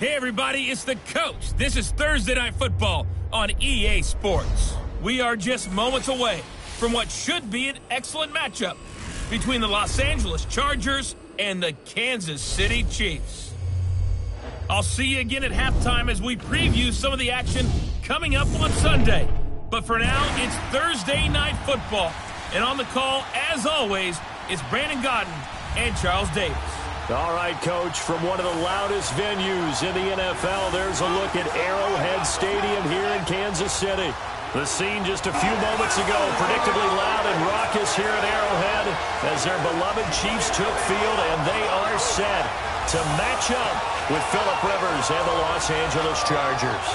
Hey everybody, it's the coach. This is Thursday Night Football on EA Sports. We are just moments away from what should be an excellent matchup between the Los Angeles Chargers and the Kansas City Chiefs. I'll see you again at halftime as we preview some of the action coming up on Sunday. But for now, it's Thursday Night Football. And on the call, as always, it's Brandon Gaudin and Charles Davis. All right, Coach, from one of the loudest venues in the NFL, there's a look at Arrowhead Stadium here in Kansas City. The scene just a few moments ago, predictably loud and raucous here at Arrowhead as their beloved Chiefs took field, and they are set to match up with Phillip Rivers and the Los Angeles Chargers.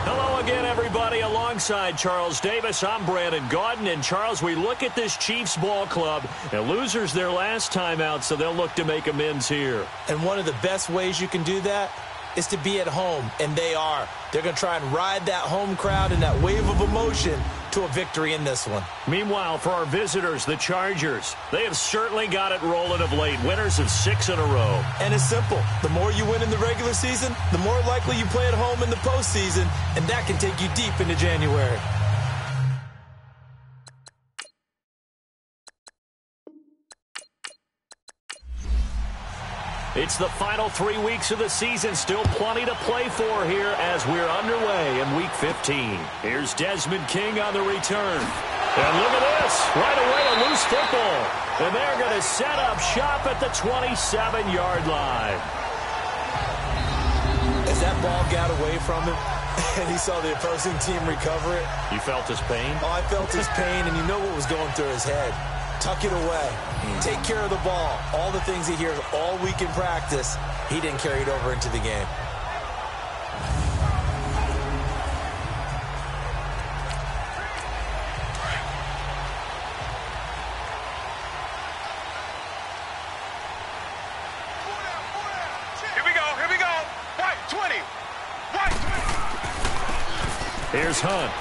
Hello again, everybody. Alongside Charles Davis, I'm Brandon Gaudin. And, Charles, we look at this Chiefs ball club, and losers their last time out, so they'll look to make amends here. And one of the best ways you can do that is to be at home, and they are. They're going to try and ride that home crowd and that wave of emotion to a victory in this one. Meanwhile, for our visitors, the Chargers, they have certainly got it rolling of late. Winners of 6 in a row. And it's simple. The more you win in the regular season, the more likely you play at home in the postseason, and that can take you deep into January. It's the final 3 weeks of the season. Still plenty to play for here as we're underway in Week 15. Here's Desmond King on the return. And look at this. Right away, a loose football. And they're going to set up shop at the 27-yard line. As that ball got away from him, and he saw the opposing team recover it. You felt his pain? Oh, I felt his pain, and you know what was going through his head. Tuck it away. Take care of the ball. All the things he hears all week in practice, he didn't carry it over into the game. Here we go. White 20. Here's Hunt.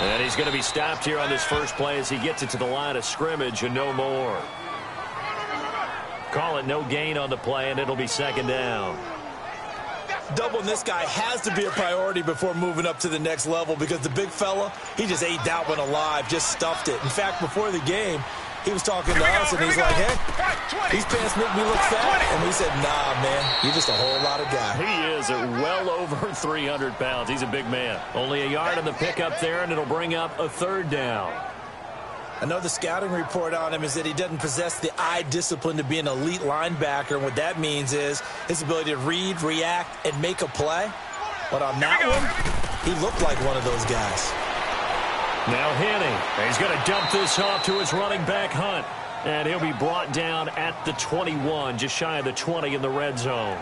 And he's going to be stopped here on this first play as he gets it to the line of scrimmage and no more. Call it no gain on the play, and it'll be second down. Doubling this guy has to be a priority before moving up to the next level because the big fella, he just ate that one alive, just stuffed it. In fact, before the game, he was talking to us, and he's like, hey, these pants make me look fat. And we said, nah, man, you're just a whole lot of guy. He is at well over 300 pounds. He's a big man. Only a yard on the pickup there, and it'll bring up a third down. I know the scouting report on him is that he doesn't possess the eye discipline to be an elite linebacker. And what that means is his ability to read, react, and make a play. But on that one, he looked like one of those guys. Now Henning. He's going to dump this off to his running back, Hunt. And he'll be brought down at the 21, just shy of the 20 in the red zone.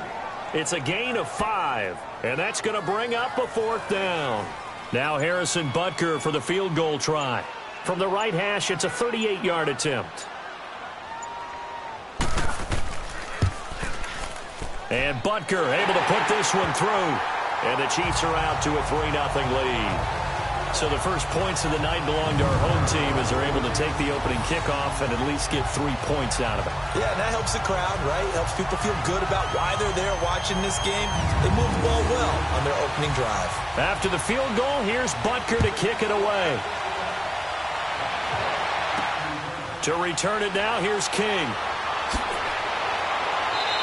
It's a gain of 5, and that's going to bring up a fourth down. Now Harrison Butker for the field goal try. From the right hash, it's a 38-yard attempt. And Butker able to put this one through. And the Chiefs are out to a 3-0 lead. So the first points of the night belong to our home team as they're able to take the opening kickoff and at least get 3 points out of it. Yeah, and that helps the crowd, right? Helps people feel good about why they're there watching this game. They moved the ball well on their opening drive. After the field goal, here's Butker to kick it away. To return it now, here's King.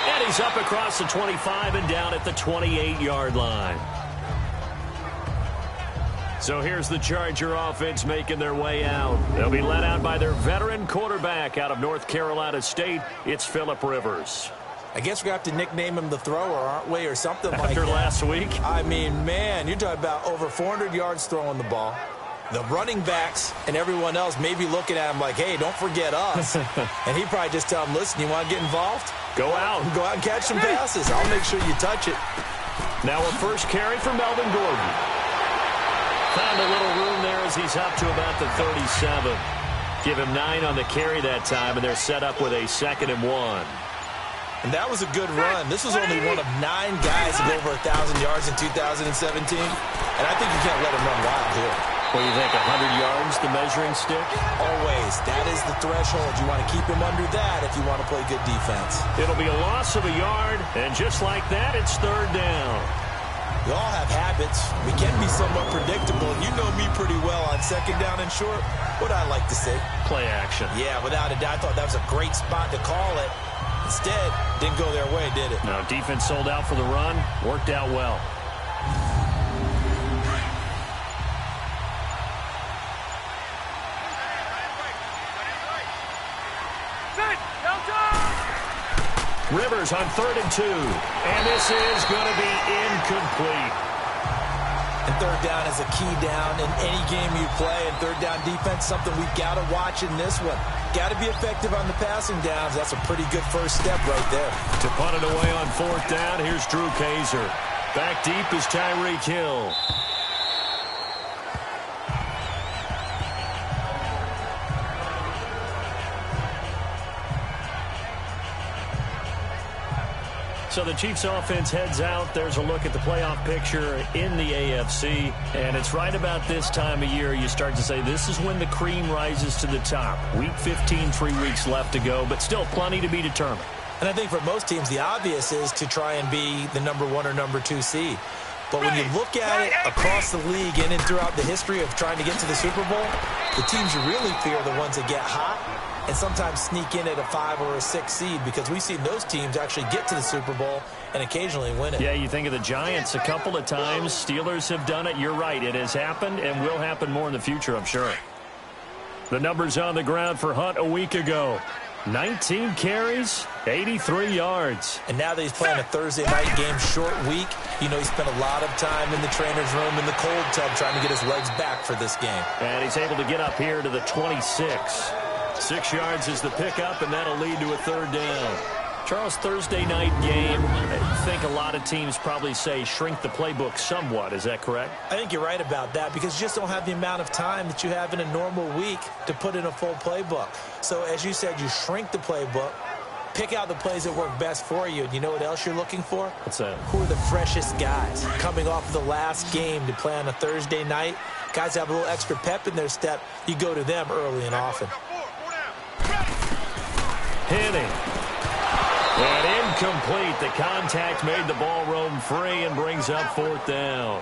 And he's up across the 25 and down at the 28-yard line. So here's the Charger offense making their way out. They'll be led out by their veteran quarterback out of North Carolina State. It's Phillip Rivers. I guess we're going to have to nickname him the thrower, aren't we, or something like that. After last week? I mean, man, you're talking about over 400 yards throwing the ball. The running backs and everyone else may be looking at him like, hey, don't forget us. And he'd probably just tell him, listen, you want to get involved? Go out. Go out and catch some passes. I'll make sure you touch it. Now a first carry for Melvin Gordon. Found a little room there as he's up to about the 37. Give him 9 on the carry that time, and they're set up with a 2nd and 1. And that was a good run. This was only one of 9 guys to go over 1,000 yards in 2017. And I think you can't let him run wild here. What do you think, 100 yards, the measuring stick? Always. That is the threshold. You want to keep him under that if you want to play good defense. It'll be a loss of a yard, and just like that, it's third down. We all have habits. We can be somewhat predictable. You know me pretty well on second down and short. What I like to say? Play action. Yeah, without a doubt. I thought that was a great spot to call it. Instead, didn't go their way, did it? No, defense sold out for the run. Worked out well. Rivers on 3rd and 2. And this is going to be incomplete. And third down is a key down in any game you play. And third down defense, something we've got to watch in this one. Got to be effective on the passing downs. That's a pretty good first step right there. To punt it away on 4th down, here's Drew Kaiser. Back deep is Tyreek Hill. So the Chiefs offense heads out. There's a look at the playoff picture in the AFC. And it's right about this time of year you start to say this is when the cream rises to the top. Week 15, 3 weeks left to go, but still plenty to be determined. And I think for most teams, the obvious is to try and be the number 1 or number 2 seed. But when you look at it across the league in and throughout the history of trying to get to the Super Bowl, the teams you really fear are the ones that get hot and sometimes sneak in at a 5 or a 6 seed, because we've seen those teams actually get to the Super Bowl and occasionally win it. Yeah, you think of the Giants a couple of times. Steelers have done it. You're right. It has happened and will happen more in the future, I'm sure. The numbers on the ground for Hunt a week ago. 19 carries, 83 yards. And now that he's playing a Thursday night game, short week, you know he spent a lot of time in the trainer's room in the cold tub trying to get his legs back for this game. And he's able to get up here to the 26. 6 yards is the pickup, and that'll lead to a third down. Charles, Thursday night game, I think a lot of teams probably say shrink the playbook somewhat. Is that correct? I think you're right about that, because you just don't have the amount of time that you have in a normal week to put in a full playbook. So as you said, you shrink the playbook, pick out the plays that work best for you. And you know what else you're looking for? What's that? Who are the freshest guys coming off of the last game to play on a Thursday night? Guys have a little extra pep in their step. You go to them early and often. Hitting. And incomplete. The contact made the ball roam free and brings up 4th down.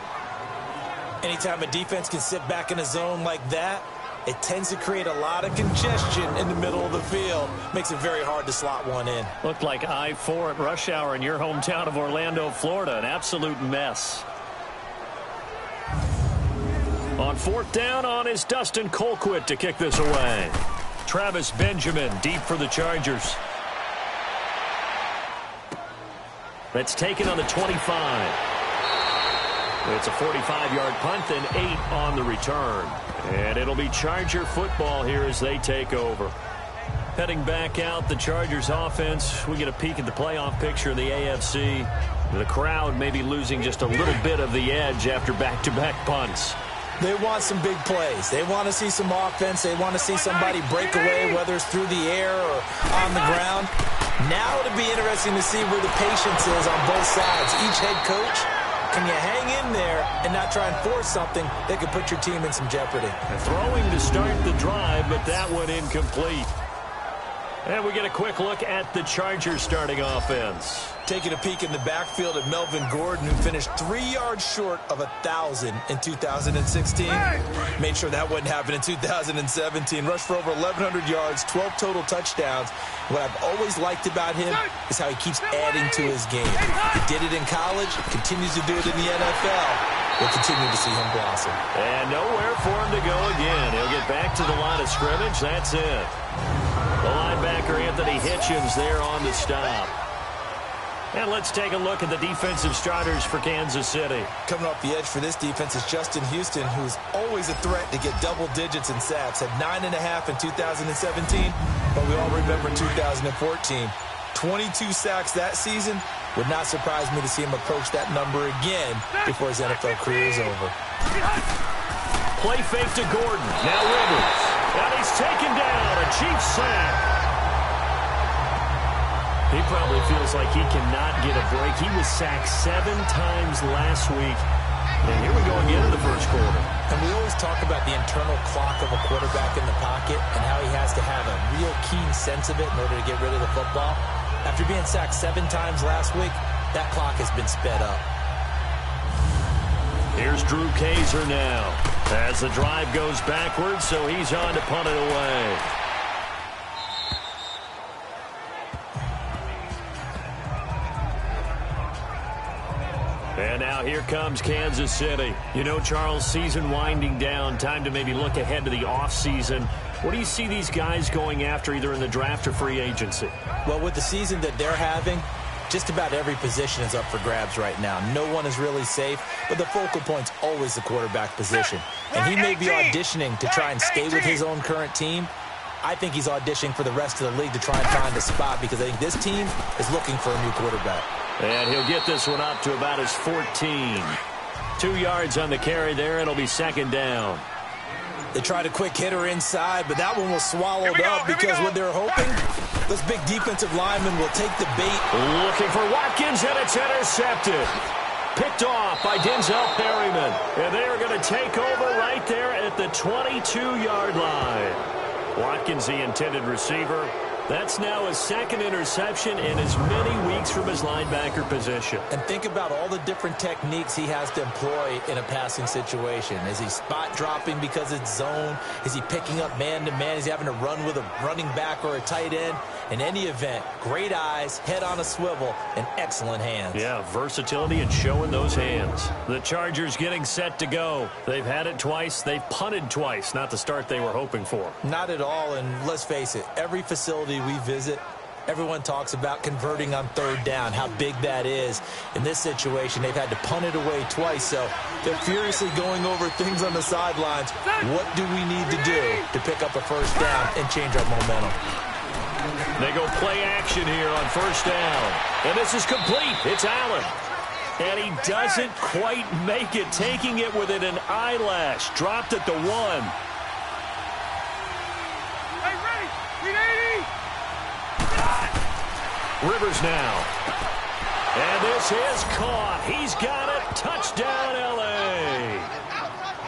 Anytime a defense can sit back in a zone like that, it tends to create a lot of congestion in the middle of the field. Makes it very hard to slot one in. Looked like I-4 at rush hour in your hometown of Orlando, Florida. An absolute mess. On 4th down on is Dustin Colquitt to kick this away. Travis Benjamin deep for the Chargers. That's taken on the 25. It's a 45-yard punt and 8 on the return. And it'll be Charger football here as they take over. Heading back out, the Chargers offense. We get a peek at the playoff picture of the AFC. The crowd may be losing just a little bit of the edge after back-to-back punts. They want some big plays. They want to see some offense. They want to see somebody break away, whether it's through the air or on the ground. Now it'll be interesting to see where the patience is on both sides. Each head coach, can you hang in there and not try and force something that could put your team in some jeopardy? Throwing to start the drive, but that one incomplete. And we get a quick look at the Chargers starting offense. Taking a peek in the backfield of Melvin Gordon, who finished 3 yards short of 1,000 in 2016. Made sure that wouldn't happen in 2017. Rushed for over 1,100 yards, 12 total touchdowns. What I've always liked about him is how he keeps adding to his game. He did it in college, continues to do it in the NFL. We'll continue to see him blossom. And nowhere for him to go again. He'll get back to the line of scrimmage. That's it. The linebacker, Anthony Hitchens, there on the stop. And let's take a look at the defensive starters for Kansas City. Coming off the edge for this defense is Justin Houston, who's always a threat to get double digits in sacks. Had 9.5 in 2017, but we all remember 2014. 22 sacks that season. Would not surprise me to see him approach that number again before his NFL career is over. Play fake to Gordon. Now Rivers. And he's taken down. A Chiefs sack. He probably feels like he cannot get a break. He was sacked 7 times last week. And here we go again in the first quarter. And we always talk about the internal clock of a quarterback in the pocket and how he has to have a real keen sense of it in order to get rid of the football. After being sacked 7 times last week, that clock has been sped up. Here's Drew Kaiser now as the drive goes backwards, so he's on to punt it away. And now here comes Kansas City. You know, Charles, season winding down, time to maybe look ahead to the offseason. What do you see these guys going after either in the draft or free agency? Well, with the season that they're having, just about every position is up for grabs right now. No one is really safe, but the focal point's always the quarterback position. And he may be auditioning to try and stay with his own current team. I think he's auditioning for the rest of the league to try and find a spot because I think this team is looking for a new quarterback. And he'll get this one up to about his 14. 2 yards on the carry there. It'll be second down. They tried a quick hitter inside, but that one was swallowed up because what they're hoping, this big defensive lineman will take the bait. Looking for Watkins, and it's intercepted. Picked off by Denzel Perryman. And they are going to take over right there at the 22-yard line. Watkins, the intended receiver. That's now his second interception in as many weeks from his linebacker position. And think about all the different techniques he has to employ in a passing situation. Is he spot dropping because it's zone? Is he picking up man-to-man? Is he having to run with a running back or a tight end? In any event, great eyes, head on a swivel, and excellent hands. Yeah, versatility and showing those hands. The Chargers getting set to go. They've had it twice. They've punted twice. Not the start they were hoping for. Not at all, and let's face it, every facility we visit, everyone talks about converting on third down, how big that is. In this situation, they've had to punt it away twice, so they're furiously going over things on the sidelines. What do we need to do to pick up a first down and change our momentum? They go play action here on first down. And this is complete. It's Allen. And he doesn't quite make it, taking it within an eyelash. Dropped at the 1. Hey, ready? Read 80. Rivers now. And this is caught. He's got it. Touchdown, L.A.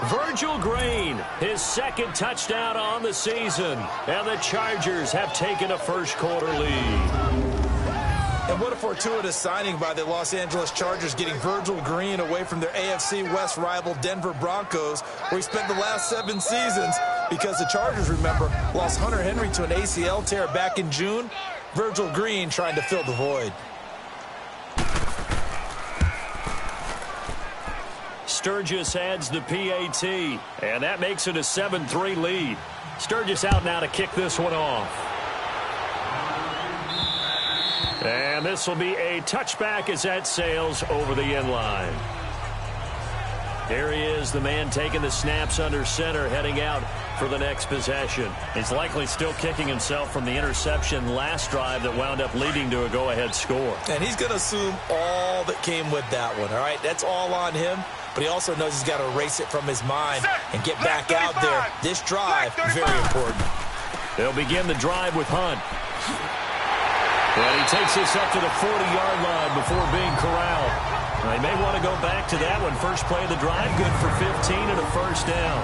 Virgil Green, his second touchdown on the season. And the Chargers have taken a first-quarter lead. And what a fortuitous signing by the Los Angeles Chargers, getting Virgil Green away from their AFC West rival Denver Broncos, where he spent the last 7 seasons, because the Chargers, remember, lost Hunter Henry to an ACL tear back in June. Virgil Green trying to fill the void. Sturgis adds the PAT, and that makes it a 7-3 lead. Sturgis out now to kick this one off. And this will be a touchback as that sails over the end line. Here he is, the man taking the snaps under center, heading out for the next possession. He's likely still kicking himself from the interception last drive that wound up leading to a go-ahead score. And he's going to assume all that came with that one, all right? That's all on him. But he also knows he's got to erase it from his mind and get back out there. This drive, very important. They'll begin the drive with Hunt. And he takes this up to the 40-yard line before being corralled. They may want to go back to that one. First play of the drive, good for 15 and a first down.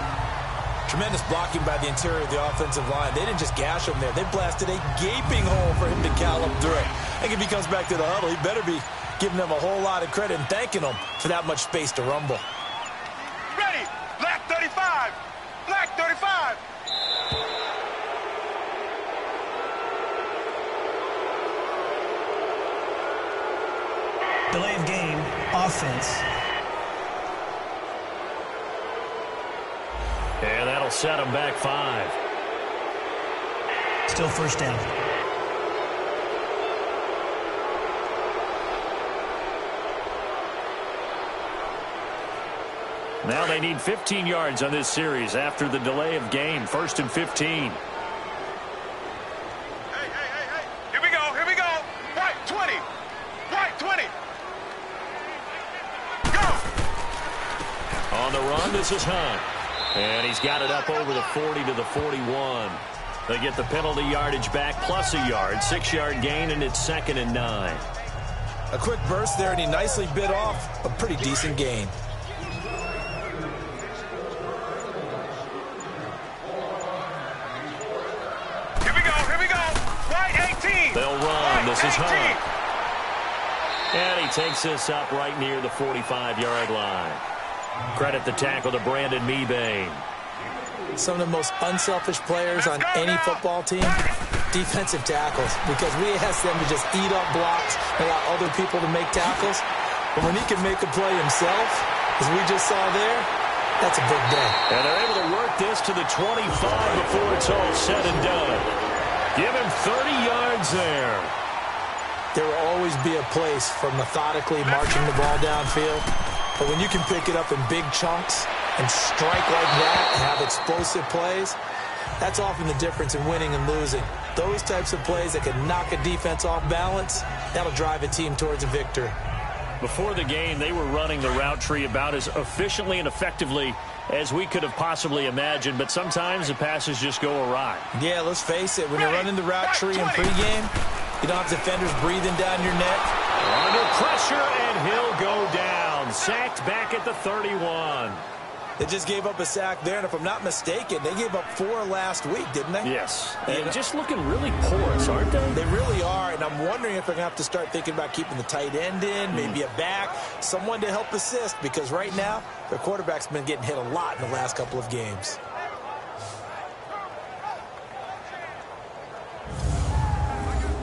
Tremendous blocking by the interior of the offensive line. They didn't just gash him there. They blasted a gaping hole for him to gallop through it. I think if he comes back to the huddle, he better be giving them a whole lot of credit and thanking them for that much space to rumble. Ready. Black 35. Black 35. Delay of game, offense. And that'll set him back 5. Still first down. Now they need 15 yards on this series after the delay of game. 1st and 15. Hey. Here we go. Right 20. Right 20. Go. On the run, this is Hunt. And he's got it up over the 40 to the 41. They get the penalty yardage back plus a yard. 6-yard gain, and it's 2nd and 9. A quick burst there, and he nicely bit off a pretty decent gain. They'll run. This is Hunt. And he takes this up right near the 45-yard line. Credit the tackle to Brandon Mebane. Some of the most unselfish players on any football team, defensive tackles, because we ask them to just eat up blocks and allow other people to make tackles. But when he can make a play himself, as we just saw there, that's a big day. And they're able to work this to the 25 before it's all said and done. Give him 30 yards there. There will always be a place for methodically marching the ball downfield. But when you can pick it up in big chunks and strike like that and have explosive plays, that's often the difference in winning and losing. Those types of plays that can knock a defense off balance, that'll drive a team towards a victory. Before the game, they were running the route tree about as efficiently and effectively as we could have possibly imagined, but sometimes the passes just go awry. Yeah, let's face it, when you're running the route tree in pregame, you don't have defenders breathing down your neck. Under pressure, and he'll go down. Sacked back at the 31. They just gave up a sack there, and if I'm not mistaken, they gave up 4 last week, didn't they? Yes. And just looking really porous, aren't they? They really are, and I'm wondering if they're going to have to start thinking about keeping the tight end in, maybe a back, someone to help assist, because right now, their quarterback's been getting hit a lot in the last couple of games.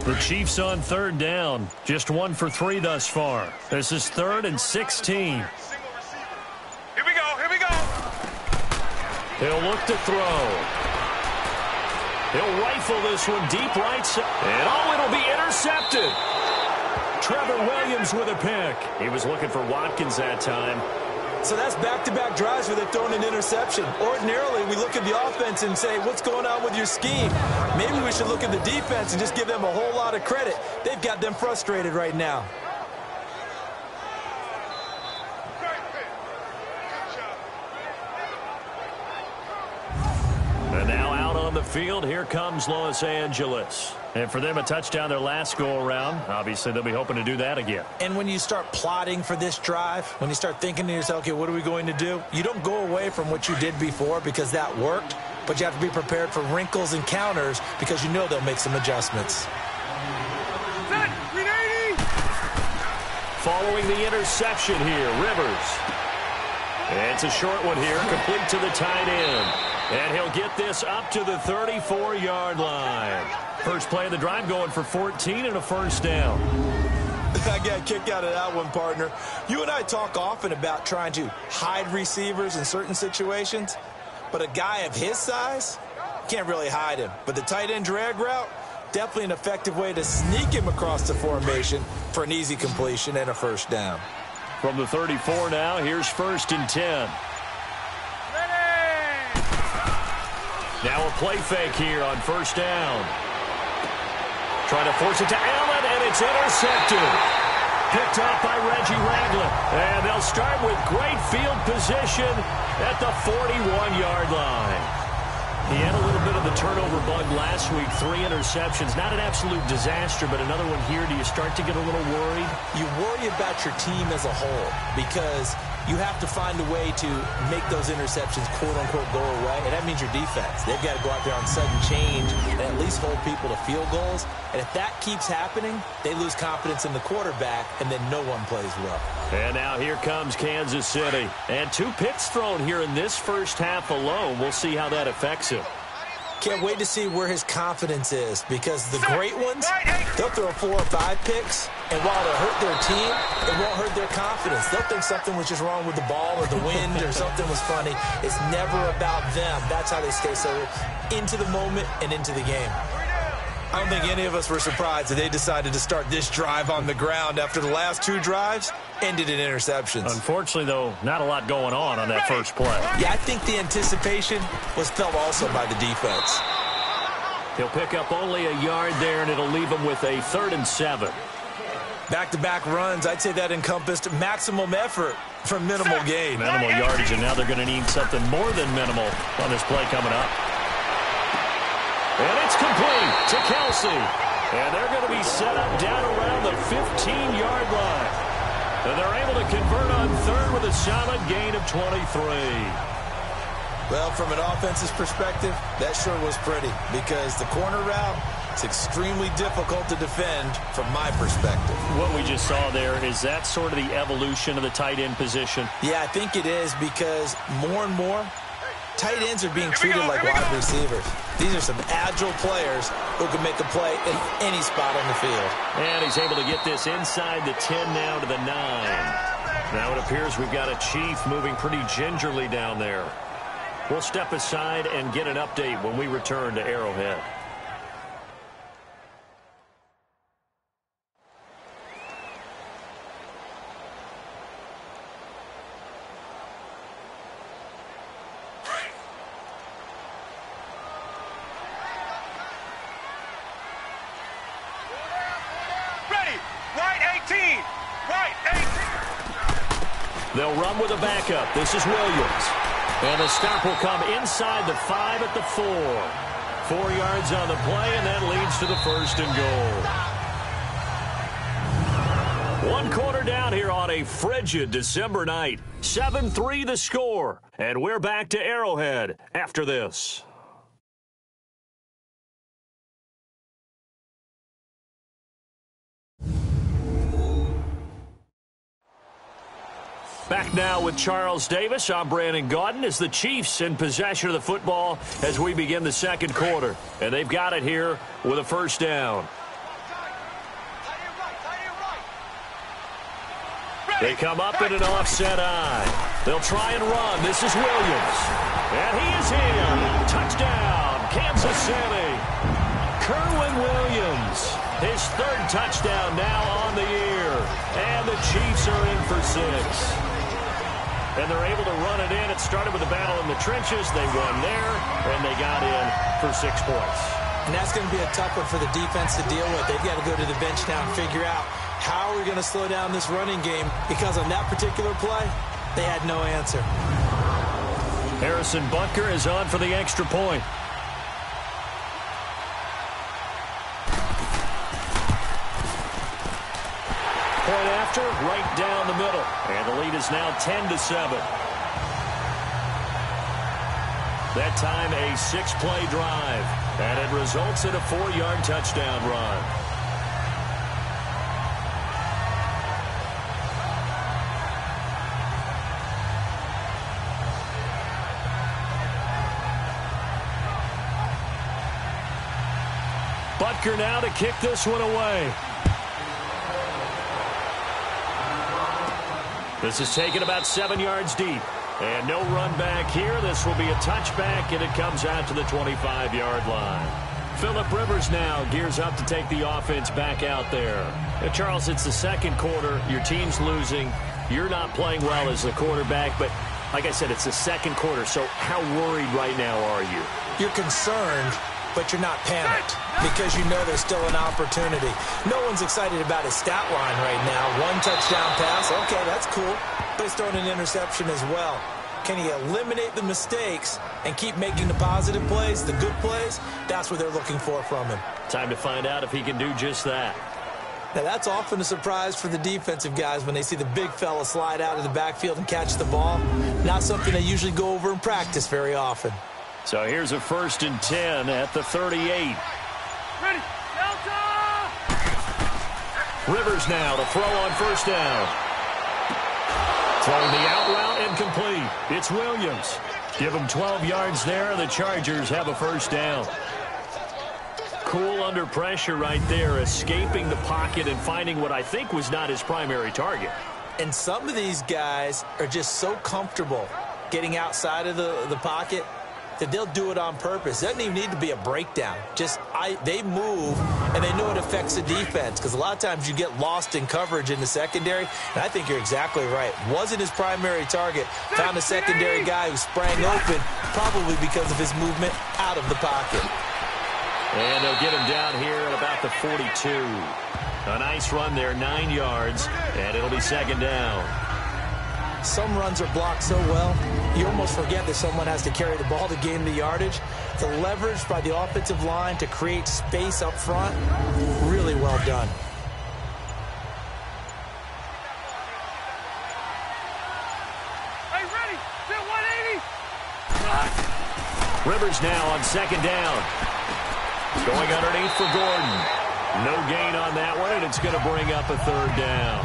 The Chiefs on 3rd down. Just 1 for 3 thus far. This is 3rd and 16. Here we go, here we go. He'll look to throw. He'll rifle this one deep right side. And it'll be intercepted. Trevor Williams with a pick. He was looking for Watkins that time. So that's back-to-back drives where they've thrown an interception. Ordinarily, we look at the offense and say, what's going on with your scheme? Maybe we should look at the defense and just give them a whole lot of credit. They've got them frustrated right now. And now out on the field, here comes Los Angeles. And for them, a touchdown their last go-around. Obviously, they'll be hoping to do that again. And when you start plotting for this drive, when you start thinking to yourself, okay, what are we going to do? You don't go away from what you did before because that worked, but you have to be prepared for wrinkles and counters because you know they'll make some adjustments. Following the interception here, Rivers. And it's a short one here, complete to the tight end. And he'll get this up to the 34-yard line. First play of the drive going for 14 and a first down. I got a kick out of that one, partner. You and I talk often about trying to hide receivers in certain situations, but a guy of his size, can't really hide him. But the tight end drag route, definitely an effective way to sneak him across the formation for an easy completion and a first down. From the 34 now, here's 1st and 10. Now a play fake here on first down. Trying to force it to Allen, and it's intercepted. Picked off by Reggie Ragland. And they'll start with great field position at the 41-yard line. He had a little bit of the turnover bug last week, 3 interceptions. Not an absolute disaster, but another one here. Do you start to get a little worried? You worry about your team as a whole because you have to find a way to make those interceptions, quote-unquote, go away, and that means your defense. They've got to go out there on sudden change and at least hold people to field goals. And if that keeps happening, they lose confidence in the quarterback, and then no one plays well. And now here comes Kansas City. And 2 picks thrown here in this first half alone. We'll see how that affects him. Can't wait to see where his confidence is because the great ones, they'll throw 4 or 5 picks, and while it'll hurt their team, it won't hurt their confidence. They'll think something was just wrong with the ball or the wind or something was funny. It's never about them. That's how they stay so into the moment and into the game. I don't think any of us were surprised that they decided to start this drive on the ground after the last 2 drives ended in interceptions. Unfortunately, though, not a lot going on that first play. Yeah, I think the anticipation was felt also by the defense. He'll pick up only a yard there, and it'll leave him with a 3rd and 7. Back-to-back runs, I'd say that encompassed maximum effort for minimal gain. Minimal yardage, and now they're going to need something more than minimal on this play coming up. And it's complete to Kelsey. And they're going to be set up down around the 15-yard line. And they're able to convert on 3rd with a solid gain of 23. Well, from an offensive perspective, that sure was pretty because the corner route It's extremely difficult to defend from my perspective. What we just saw there, is that sort of the evolution of the tight end position? Yeah, I think it is, because more and more, tight ends are being treated like wide receivers. These are some agile players who can make a play in any spot on the field. And he's able to get this inside the 10 now to the 9. Now it appears we've got a Chief moving pretty gingerly down there. We'll step aside and get an update when we return to Arrowhead. They'll run with a backup. This is Williams. And the stop will come inside the 5 at the 4. 4 yards on the play, and that leads to the 1st and goal. 1 quarter down here on a frigid December night. 7-3 the score. And we're back to Arrowhead after this. Back now with Charles Davis. I'm Brandon Gaudin as the Chiefs in possession of the football as we begin the 2nd quarter. And they've got it here with a 1st down. They come up in an offset eye. They'll try and run. This is Williams. And he is in. Touchdown, Kansas City. Kerwin Williams. His 3rd touchdown now on the year. And the Chiefs are in for 6. And they're able to run it in. It started with a battle in the trenches. They won there, and they got in for 6 points. And that's going to be a tough one for the defense to deal with. They've got to go to the bench now and figure out how are we going to slow down this running game, because on that particular play, they had no answer. Harrison Butker is on for the extra point. Point after, right down the middle. And the lead is now 10-7. That time a 6-play drive. And it results in a 4-yard touchdown run. Butker now to kick this one away. This is taken about 7 yards deep. And no run back here. This will be a touchback, and it comes out to the 25-yard line. Phillip Rivers now gears up to take the offense back out there. Now, Charles, it's the 2nd quarter. Your team's losing. You're not playing well as the quarterback, but like I said, it's the 2nd quarter. So how worried right now are you? You're concerned, but you're not panicked, because you know there's still an opportunity. No one's excited about his stat line right now. 1 touchdown pass, okay, that's cool. But he's throwing an interception as well. Can he eliminate the mistakes and keep making the positive plays, the good plays? That's what they're looking for from him. Time to find out if he can do just that. Now, that's often a surprise for the defensive guys when they see the big fella slide out of the backfield and catch the ball. Not something they usually go over in practice very often. So here's a 1st and 10 at the 38. Ready, Delta! Rivers now to throw on 1st down. Throwing the out route incomplete. It's Williams. Give him 12 yards there. The Chargers have a 1st down. Cool under pressure right there, escaping the pocket and finding what I think was not his primary target. And some of these guys are just so comfortable getting outside of the pocket that they'll do it on purpose. It doesn't even need to be a breakdown. They move, and they know it affects the defense, because a lot of times you get lost in coverage in the secondary, and I think you're exactly right. Wasn't his primary target. Found a secondary guy who sprang open, probably because of his movement out of the pocket. And they'll get him down here at about the 42. A nice run there, 9 yards, and it'll be 2nd down. Some runs are blocked so well, you almost forget that someone has to carry the ball to gain the yardage. The leverage by the offensive line to create space up front, really well done. Hey, ready, sit 180. Rivers now on 2nd down. Going underneath for Gordon. No gain on that one, and it's going to bring up a third down.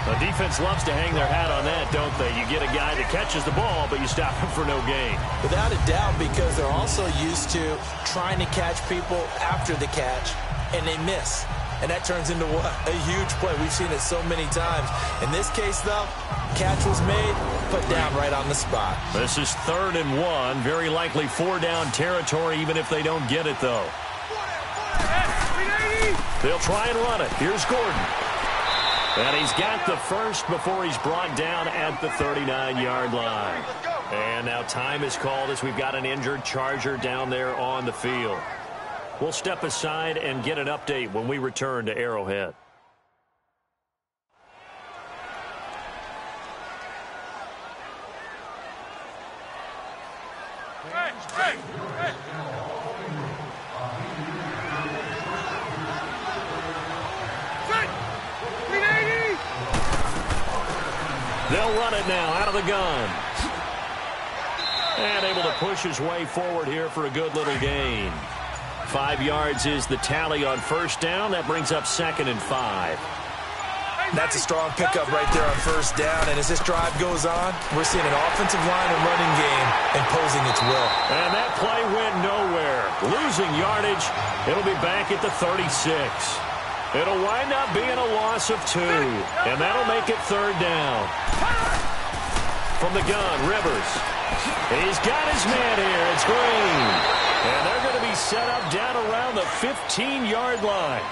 The defense loves to hang their hat on that, don't they? You get a guy that catches the ball, but you stop him for no gain. Without a doubt, because they're also used to trying to catch people after the catch, and they miss. And that turns into what? A huge play. We've seen it so many times. In this case, though, catch was made, put down right on the spot. This is 3rd and 1. Very likely 4-down territory, even if they don't get it, though. They'll try and run it. Here's Gordon. And he's got the first before he's brought down at the 39-yard line. And now time is called as we've got an injured Charger down there on the field. We'll step aside and get an update when we return to Arrowhead. They'll run it now out of the gun. And able to push his way forward here for a good little gain. 5 yards is the tally on first down. That brings up 2nd and 5. That's a strong pickup right there on first down. And as this drive goes on, we're seeing an offensive line and running game imposing its will. And that play went nowhere. Losing yardage. It'll be back at the 36. It'll wind up being a loss of 2. And that'll make it 3rd down. From the gun, Rivers. He's got his man here. It's Green. And they're going to be set up down around the 15-yard line.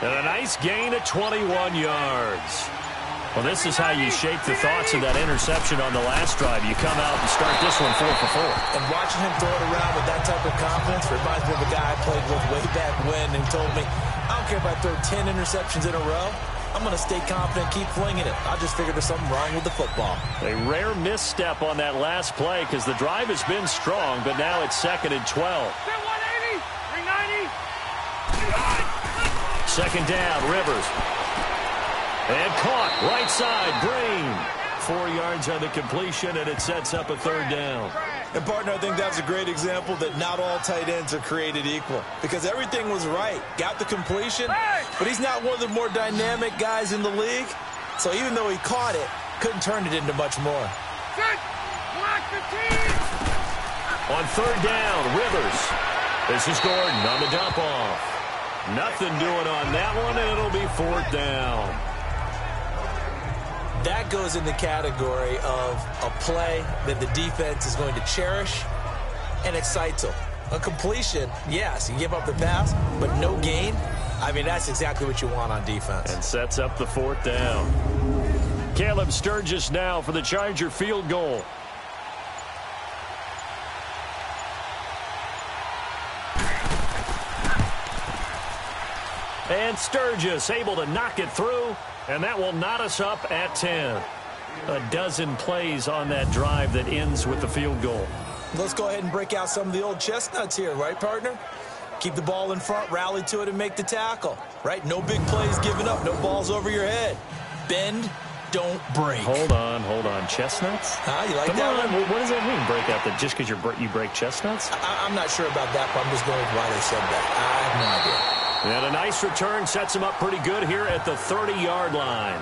And a nice gain of 21 yards. Well, this is how you shape the thoughts of that interception on the last drive. You come out and start this one 4 for 4. And watching him throw it around with that type of confidence reminds me of a guy I played with way back when who told me, I don't care if I throw 10 interceptions in a row. I'm going to stay confident, keep flinging it. I just figured there's something wrong with the football. A rare misstep on that last play because the drive has been strong, but now it's 2nd and 12. 180, 390. 2nd down, Rivers. And caught, right side, Green. 4 yards on the completion, and it sets up a 3rd down. And, partner, I think that's a great example that not all tight ends are created equal. Because everything was right. Got the completion, but he's not one of the more dynamic guys in the league. So even though he caught it, couldn't turn it into much more. On 3rd down, Rivers. This is Gordon on the dump off. Nothing doing on that one, and it'll be 4th down. That goes in the category of a play that the defense is going to cherish and excites them. A completion, yes, you give up the pass, but no gain. I mean, that's exactly what you want on defense. And sets up the 4th down. Caleb Sturgis now for the Charger field goal. And Sturgis able to knock it through, and that will knot us up at 10. A dozen plays on that drive that ends with the field goal. Let's go ahead and break out some of the old chestnuts here, right, partner? Keep the ball in front, rally to it, and make the tackle, right? No big plays given up, no balls over your head. Bend, don't break. Hold on. Chestnuts? You like Come that on. one? What does that mean, break out? That just because you break chestnuts? I'm not sure about that, but I'm just going with why they said that. I have no idea. And a nice return sets him up pretty good here at the 30-yard line.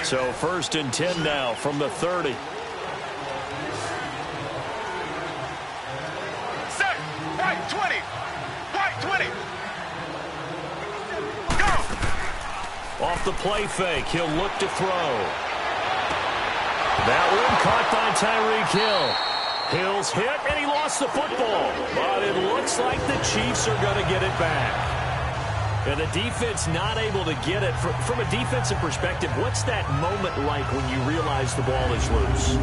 So 1st and 10 now from the 30. Set. Right 20. Right 20. Off the play fake, he'll look to throw. That one caught by Tyreek Hill. Hill's hit, and he lost the football. But it looks like the Chiefs are going to get it back. And the defense not able to get it. From a defensive perspective, what's that moment like when you realize the ball is loose?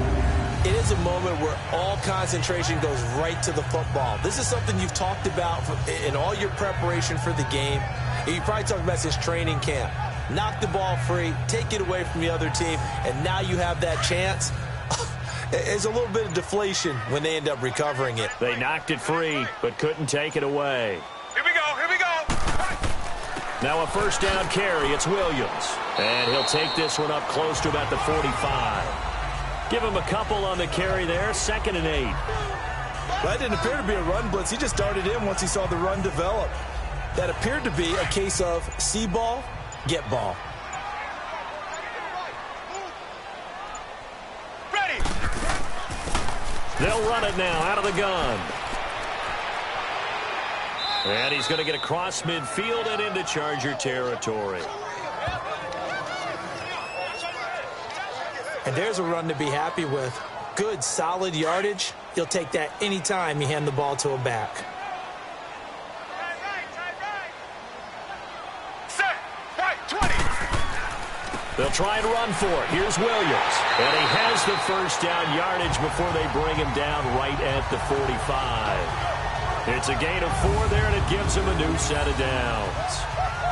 It is a moment where all concentration goes right to the football. This is something you've talked about in all your preparation for the game. You probably talked about this training camp. Knock the ball free, take it away from the other team, and now you have that chance. There's a little bit of deflation when they end up recovering it. They knocked it free, but couldn't take it away. Here we go, here we go. Now a first down carry. It's Williams. And he'll take this one up close to about the 45. Give him a couple on the carry there. 2nd and 8. That didn't appear to be a run blitz. He just darted in once he saw the run develop. That appeared to be a case of see ball, get ball. Ready. They'll run it now out of the gun. And he's going to get across midfield and into Charger territory. And there's a run to be happy with. Good, solid yardage. He'll take that anytime you hand the ball to a back. Set. Right, 20. They'll try and run for it. Here's Williams. And he has the first down yardage before they bring him down right at the 45. It's a gain of 4 there, and it gives him a new set of downs.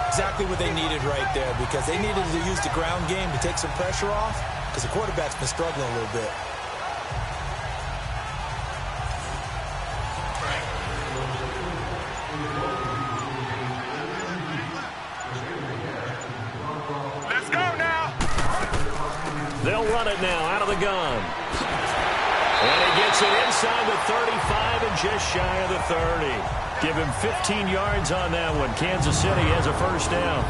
Exactly what they needed right there, because they needed to use the ground game to take some pressure off, because the quarterback's been struggling a little bit. Let's go now. They'll run it now out of the gun. And he gets it inside the 35 and just shy of the 30. Give him 15 yards on that one. Kansas City has a first down.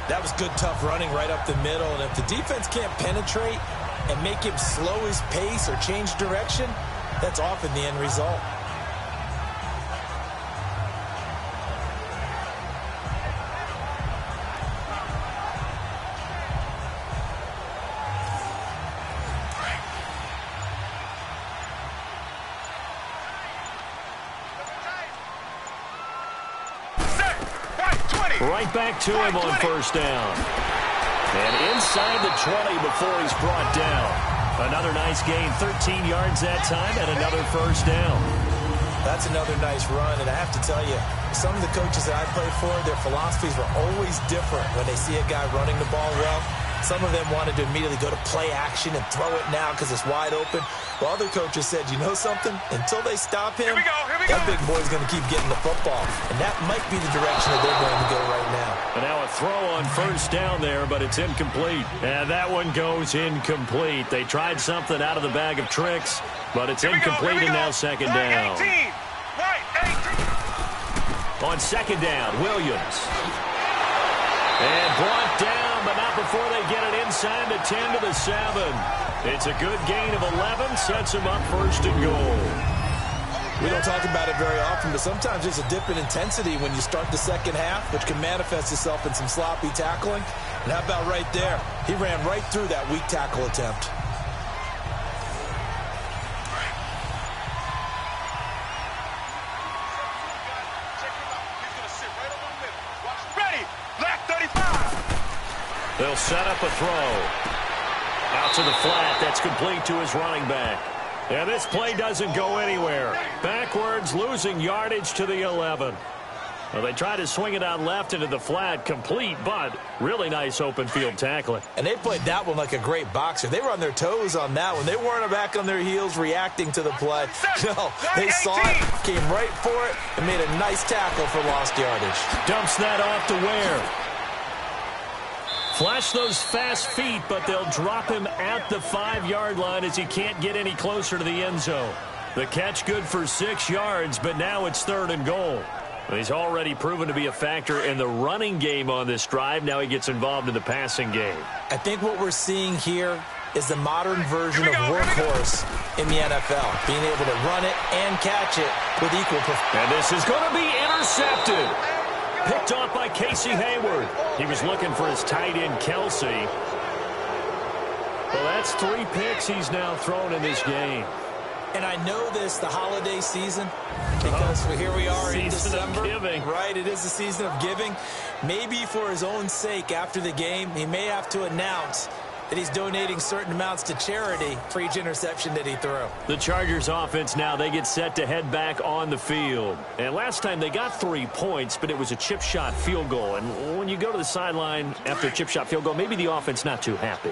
That was good, tough running right up the middle. And if the defense can't penetrate and make him slow his pace or change direction, that's often the end result. Right back to him on first down. And inside the 20 before he's brought down. Another nice gain, 13 yards that time, and another first down. That's another nice run, and I have to tell you, some of the coaches that I played for, their philosophies were always different when they see a guy running the ball well. Some of them wanted to immediately go to play action and throw it now because it's wide open. While other coaches said, you know something? Until they stop him, that big boy's going to keep getting the football. And that might be the direction that they're going to go right now. And now a throw on first down there, but it's incomplete. And that one goes incomplete. They tried something out of the bag of tricks, but it's incomplete and now second down. Right, 18. On second down, Williams. And brought down, but not before they get it inside the 10 to the 7. It's a good gain of 11, sets them up first and goal. We don't talk about it very often, but sometimes there's a dip in intensity when you start the second half, which can manifest itself in some sloppy tackling. And how about right there? He ran right through that weak tackle attempt. Ready, black 35. They'll set up a throw. Out to the flat. That's complete to his running back. And this play doesn't go anywhere. Backwards, losing yardage to the 11. Well, they try to swing it out left into the flat, complete, but really nice open field tackling. And they played that one like a great boxer. They were on their toes on that one. They weren't back on their heels reacting to the play. No, they saw it, came right for it, and made a nice tackle for lost yardage. Dumps that off to Ware. Flash those fast feet, but they'll drop him at the 5-yard line as he can't get any closer to the end zone. The catch good for 6 yards, but now it's 3rd and goal. He's already proven to be a factor in the running game on this drive. Now he gets involved in the passing game. I think what we're seeing here is the modern version of workhorse in the NFL, being able to run it and catch it with equal performance. And this is going to be intercepted. Picked off by Casey Hayward. He was looking for his tight end, Kelsey. Well, that's 3 picks he's now thrown in this game. And I know this, the holiday season, because here we are in December. Giving. Right, it is the season of giving. Maybe for his own sake after the game, he may have to announce that he's donating certain amounts to charity for each interception that he threw. The Chargers offense now, they get set to head back on the field. And last time they got 3 points, but it was a chip shot field goal. And when you go to the sideline after a chip shot field goal, maybe the offense not too happy.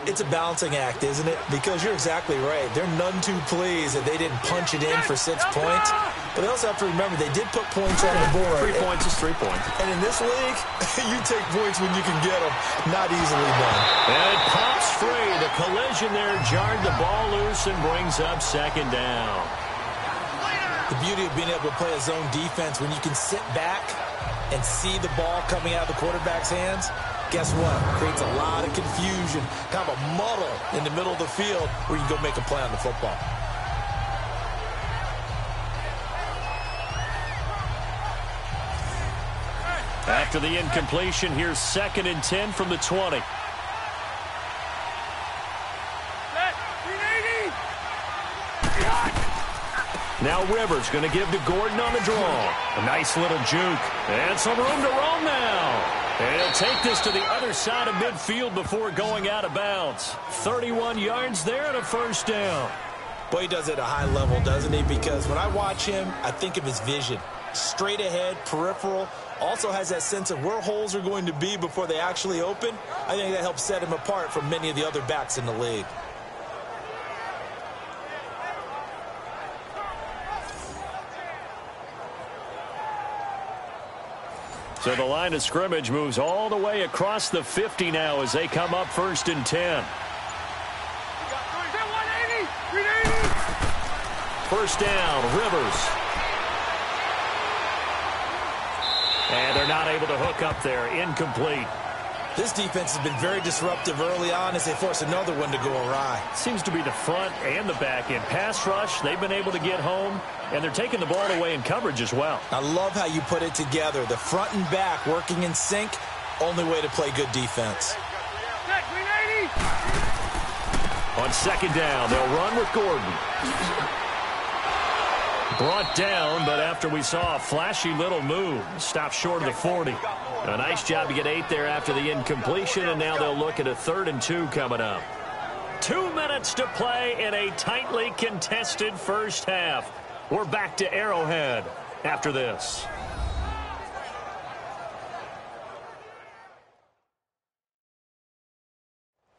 It's a balancing act, isn't it? Because you're exactly right. They're none too pleased that they didn't punch it in for 6 points. But they also have to remember they did put points on the board. 3 points is 3 points. And in this league, you take points when you can get them. Not easily done. And it pops free. The collision there jarred the ball loose and brings up second down. The beauty of being able to play a zone defense when you can sit back and see the ball coming out of the quarterback's hands, guess what? Creates a lot of confusion, kind of a muddle in the middle of the field where you can go make a play on the football. After the incompletion, here's 2nd and 10 from the 20. Now Rivers going to give to Gordon on the draw. A nice little juke. And some room to roam now. And he'll take this to the other side of midfield before going out of bounds. 31 yards there and a first down. Boy, he does it at a high level, doesn't he? Because when I watch him, I think of his vision. Straight ahead, peripheral. Also has that sense of where holes are going to be before they actually open. I think that helps set him apart from many of the other backs in the league. So the line of scrimmage moves all the way across the 50 now as they come up 1st and 10. First down, Rivers. And they're not able to hook up there. Incomplete. This defense has been very disruptive early on as they force another one to go awry. Seems to be the front and the back end. Pass rush, they've been able to get home, and they're taking the ball away in coverage as well. I love how you put it together. The front and back working in sync, only way to play good defense. On 2nd down, they'll run with Gordon. Brought down, but after we saw a flashy little move, stopped short of the 40. A nice job to get 8 there after the incompletion, and now they'll look at a 3rd and 2 coming up. 2 minutes to play in a tightly contested first half. We're back to Arrowhead after this.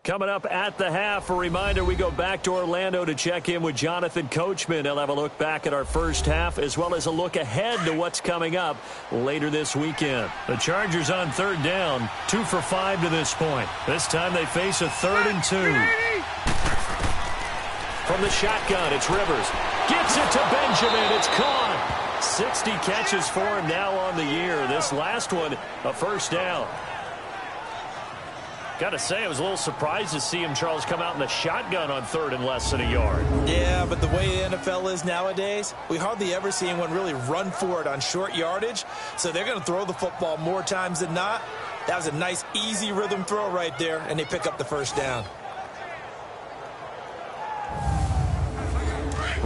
Coming up at the half, a reminder, we go back to Orlando to check in with Jonathan Coachman. He'll have a look back at our first half as well as a look ahead to what's coming up later this weekend. The Chargers on 3rd down, 2 for 5 to this point. This time they face a 3rd and 2. From the shotgun, it's Rivers. Gets it to Benjamin. It's caught. 60 catches for him now on the year. This last one, a first down. Got to say, I was a little surprised to see him, Charles, come out in the shotgun on 3rd and less than a yard. Yeah, but the way the NFL is nowadays, we hardly ever see anyone really run for it on short yardage. So they're going to throw the football more times than not. That was a nice, easy rhythm throw right there, and they pick up the first down.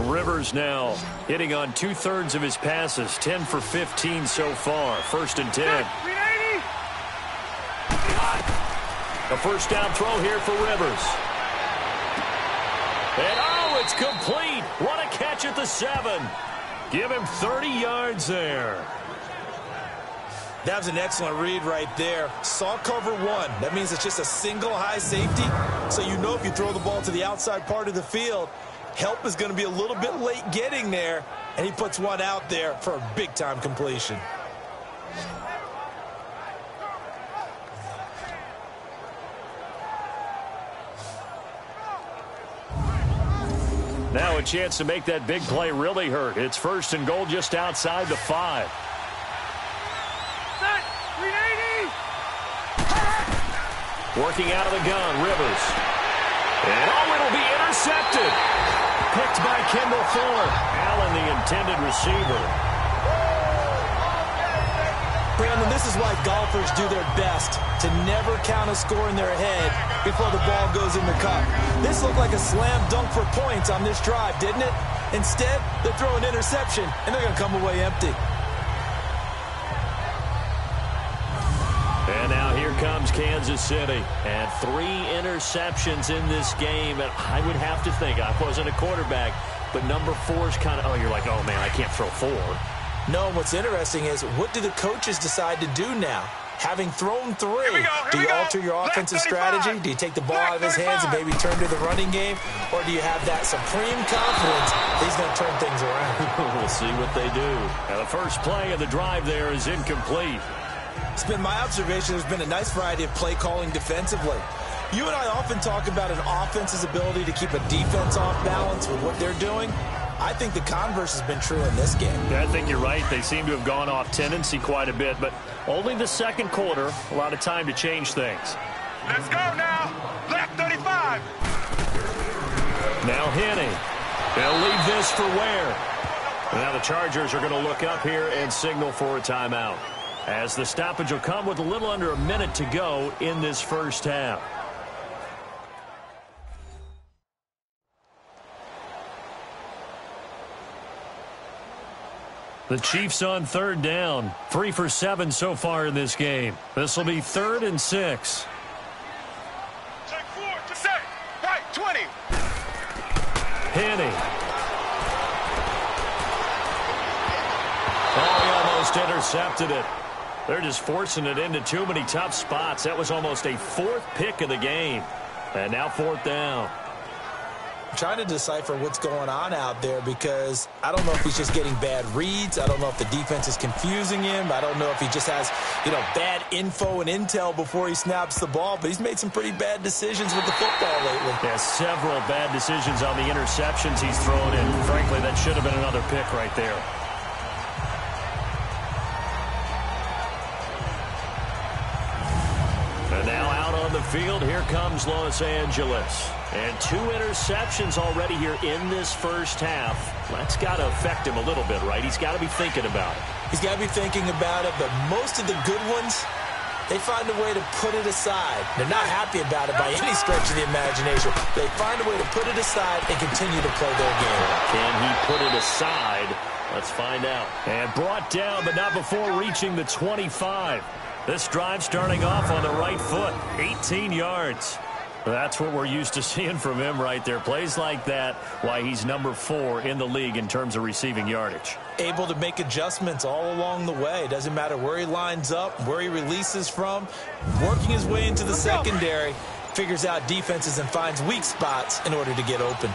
Rivers now hitting on 2/3 of his passes, 10 for 15 so far. 1st and 10. A first down throw here for Rivers. And it's complete. What a catch at the 7. Give him 30 yards there. That was an excellent read right there. Saw cover 1. That means it's just a single high safety. So you know if you throw the ball to the outside part of the field, help is going to be a little bit late getting there. And he puts one out there for a big-time completion. Now a chance to make that big play really hurt. It's 1st and goal just outside the 5. Working out of the gun, Rivers. And it'll be intercepted. Picked by Kendall Fuller. Allen, the intended receiver. Brandon, this is why golfers do their best to never count a score in their head before the ball goes in the cup. This looked like a slam dunk for points on this drive, didn't it? Instead, they throw an interception, and they're going to come away empty. And now here comes Kansas City. And 3 interceptions in this game. And I would have to think, I wasn't a quarterback, but number 4 is kind of, you're like, man, I can't throw 4. No, what's interesting is, what do the coaches decide to do now? Having thrown three, Here we go, do you go. alter your offensive strategy? Do you take the ball out of his hands and maybe turn to the running game? Or do you have that supreme confidence that he's going to turn things around? We'll see what they do. Now, the first play of the drive there is incomplete. It's been my observation there's been a nice variety of play calling defensively. You and I often talk about an offense's ability to keep a defense off balance with what they're doing. I think the converse has been true in this game. Yeah, I think you're right. They seem to have gone off tendency quite a bit, but only the second quarter, a lot of time to change things. Let's go now. Left 35. Now Henne. They'll leave this for Ware. Now the Chargers are going to look up here and signal for a timeout, as the stoppage will come with a little under a minute to go in this first half. The Chiefs on third down. 3 for 7 so far in this game. This will be 3rd and 6. Check 4 to set. Right 20. Henne. Oh, he almost intercepted it. They're just forcing it into too many tough spots. That was almost a 4th pick of the game. And now 4th down. I'm trying to decipher what's going on out there because I don't know if he's just getting bad reads. I don't know if the defense is confusing him. I don't know if he just has, bad info and intel before he snaps the ball. But he's made some pretty bad decisions with the football lately. Yeah, several bad decisions on the interceptions he's thrown in. Frankly, that should have been another pick right there. And now out on the field, here comes Los Angeles. And 2 interceptions already here in this first half. That's got to affect him a little bit, right? He's got to be thinking about it. He's got to be thinking about it, but most of the good ones, they find a way to put it aside. They're not happy about it by any stretch of the imagination. They find a way to put it aside and continue to play their game. Can he put it aside? Let's find out. And brought down, but not before reaching the 25. This drive starting off on the right foot, 18 yards. That's what we're used to seeing from him right there. Plays like that, why he's number 4 in the league in terms of receiving yardage. Able to make adjustments all along the way. Doesn't matter where he lines up, where he releases from. Working his way into the secondary, figures out defenses and finds weak spots in order to get open.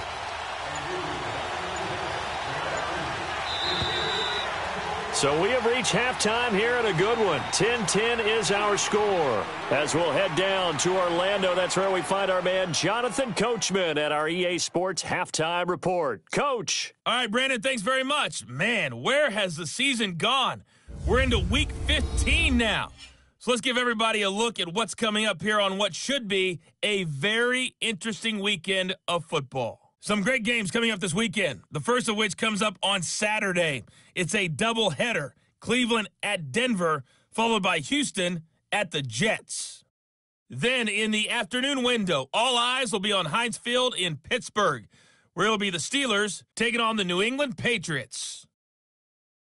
So we have reached halftime here at a good one. 10-10 is our score. As we'll head down to Orlando, that's where we find our man Jonathan Coachman at our EA Sports Halftime Report. Coach. All right, Brandon, thanks very much. Man, where has the season gone? We're into week 15 now. So let's give everybody a look at what's coming up here on what should be a very interesting weekend of football. Some great games coming up this weekend, the first of which comes up on Saturday. It's a doubleheader, Cleveland at Denver, followed by Houston at the Jets. Then in the afternoon window, all eyes will be on Heinz Field in Pittsburgh, where it'll be the Steelers taking on the New England Patriots.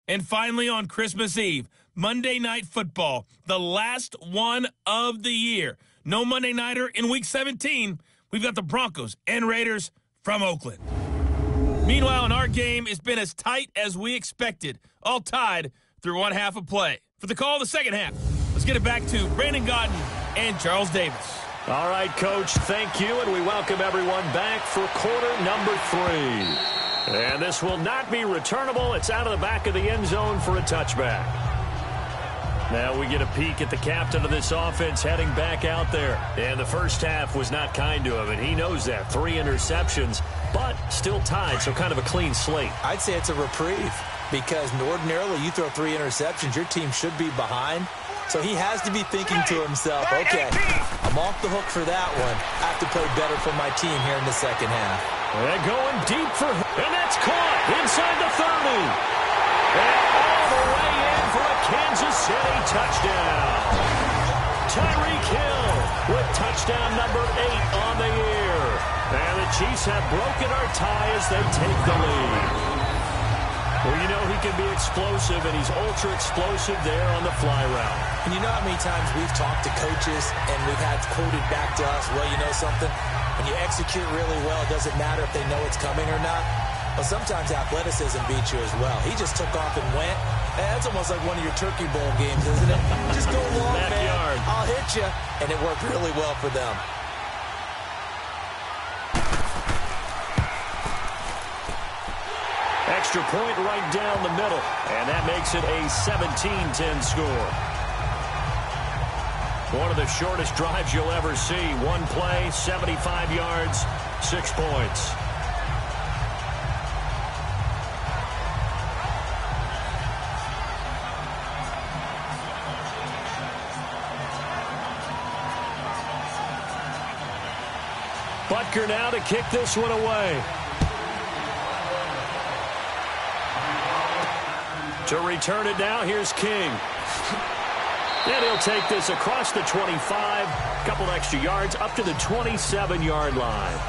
And finally on Christmas Eve, Monday Night Football, the last one of the year. No Monday Nighter in Week 17. We've got the Broncos and Raiders from Oakland. Meanwhile, in our game, it's been as tight as we expected, all tied through one half of play. For the call of the second half, let's get it back to Brandon Gaudin and Charles Davis. All right, Coach, thank you, and we welcome everyone back for quarter number 3. And this will not be returnable. It's out of the back of the end zone for a touchback. Now we get a peek at the captain of this offense heading back out there. And the first half was not kind to him, and he knows that. 3 interceptions, but still tied, so kind of a clean slate. I'd say it's a reprieve because ordinarily you throw 3 interceptions, your team should be behind. So he has to be thinking to himself, okay, I'm off the hook for that one. I have to play better for my team here in the second half. They're going deep for, and that's caught inside the 30. And all the way in for a Kansas City touchdown. Tyreek Hill with touchdown number 8 on the year. And the Chiefs have broken our tie as they take the lead. Well, you know he can be explosive, and he's ultra-explosive there on the fly route. And you know how many times we've talked to coaches and we've had quoted back to us, well, you know something? When you execute really well, it doesn't matter if they know it's coming or not. Well, sometimes athleticism beats you as well. He just took off and went, That's almost like one of your Turkey Bowl games, isn't it? Just go long, Backyard. man. I'll hit you. And it worked really well for them. Extra point right down the middle. And that makes it a 17-10 score. One of the shortest drives you'll ever see. One play, 75 yards, 6 points. Butker now to kick this one away. To return it now, here's King. And he'll take this across the 25, a couple extra yards, up to the 27-yard line.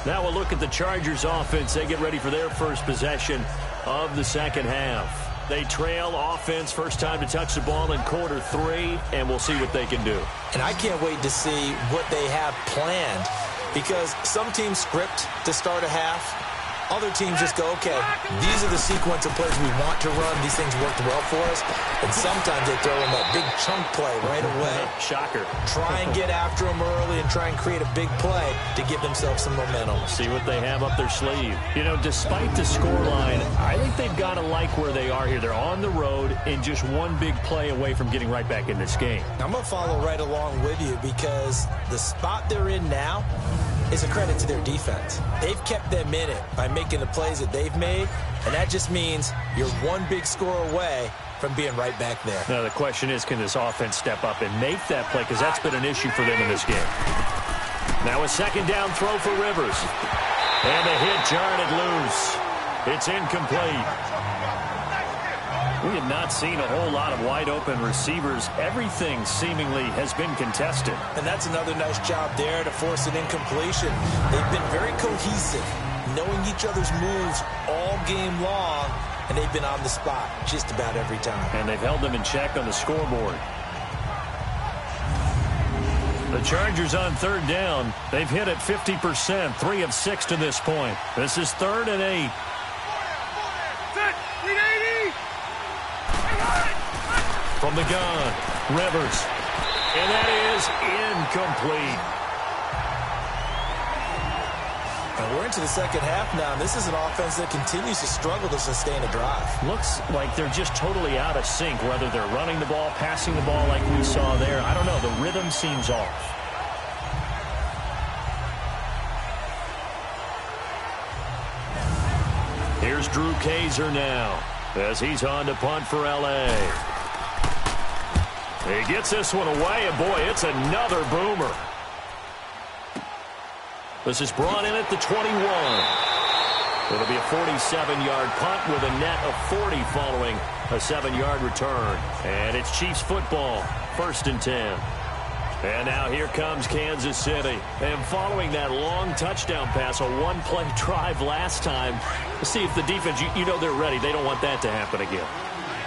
Now we'll look at the Chargers offense. They get ready for their first possession of the second half. They trail offense, first time to touch the ball in quarter 3, and we'll see what they can do. And I can't wait to see what they have planned, because some teams script to start a half. Other teams just go, okay, these are the sequence of plays we want to run. These things worked well for us. And sometimes they throw in that big chunk play right away. Shocker. Try and get after them early and try and create a big play to give themselves some momentum. See what they have up their sleeve. You know, despite the scoreline, I think they've got to like where they are here. They're on the road and just one big play away from getting right back in this game. I'm going to follow right along with you, because the spot they're in now is a credit to their defense. They've kept them in it by making the plays that they've made, and that just means you're one big score away from being right back there. Now the question is, can this offense step up and make that play, because that's been an issue for them in this game. Now a second down throw for Rivers. And the hit jarred it loose. It's incomplete. We have not seen a whole lot of wide-open receivers. Everything seemingly has been contested. And that's another nice job there to force an incompletion. They've been very cohesive, knowing each other's moves all game long, and they've been on the spot just about every time. And they've held them in check on the scoreboard. The Chargers on third down. They've hit it 50%, 3 of 6 to this point. This is 3rd and 8. From the gun, Rivers. And that is incomplete. And we're into the second half now, and this is an offense that continues to struggle to sustain a drive. Looks like they're just totally out of sync, whether they're running the ball, passing the ball like we saw there. I don't know. The rhythm seems off. Here's Drew Kaiser now as he's on to punt for L.A. He gets this one away, and boy, it's another boomer. This is brought in at the 21. It'll be a 47-yard punt with a net of 40 following a 7-yard return. And it's Chiefs football, 1st and 10. And now here comes Kansas City. And following that long touchdown pass, a one-play drive last time, let's see if the defense, you know they're ready. They don't want that to happen again.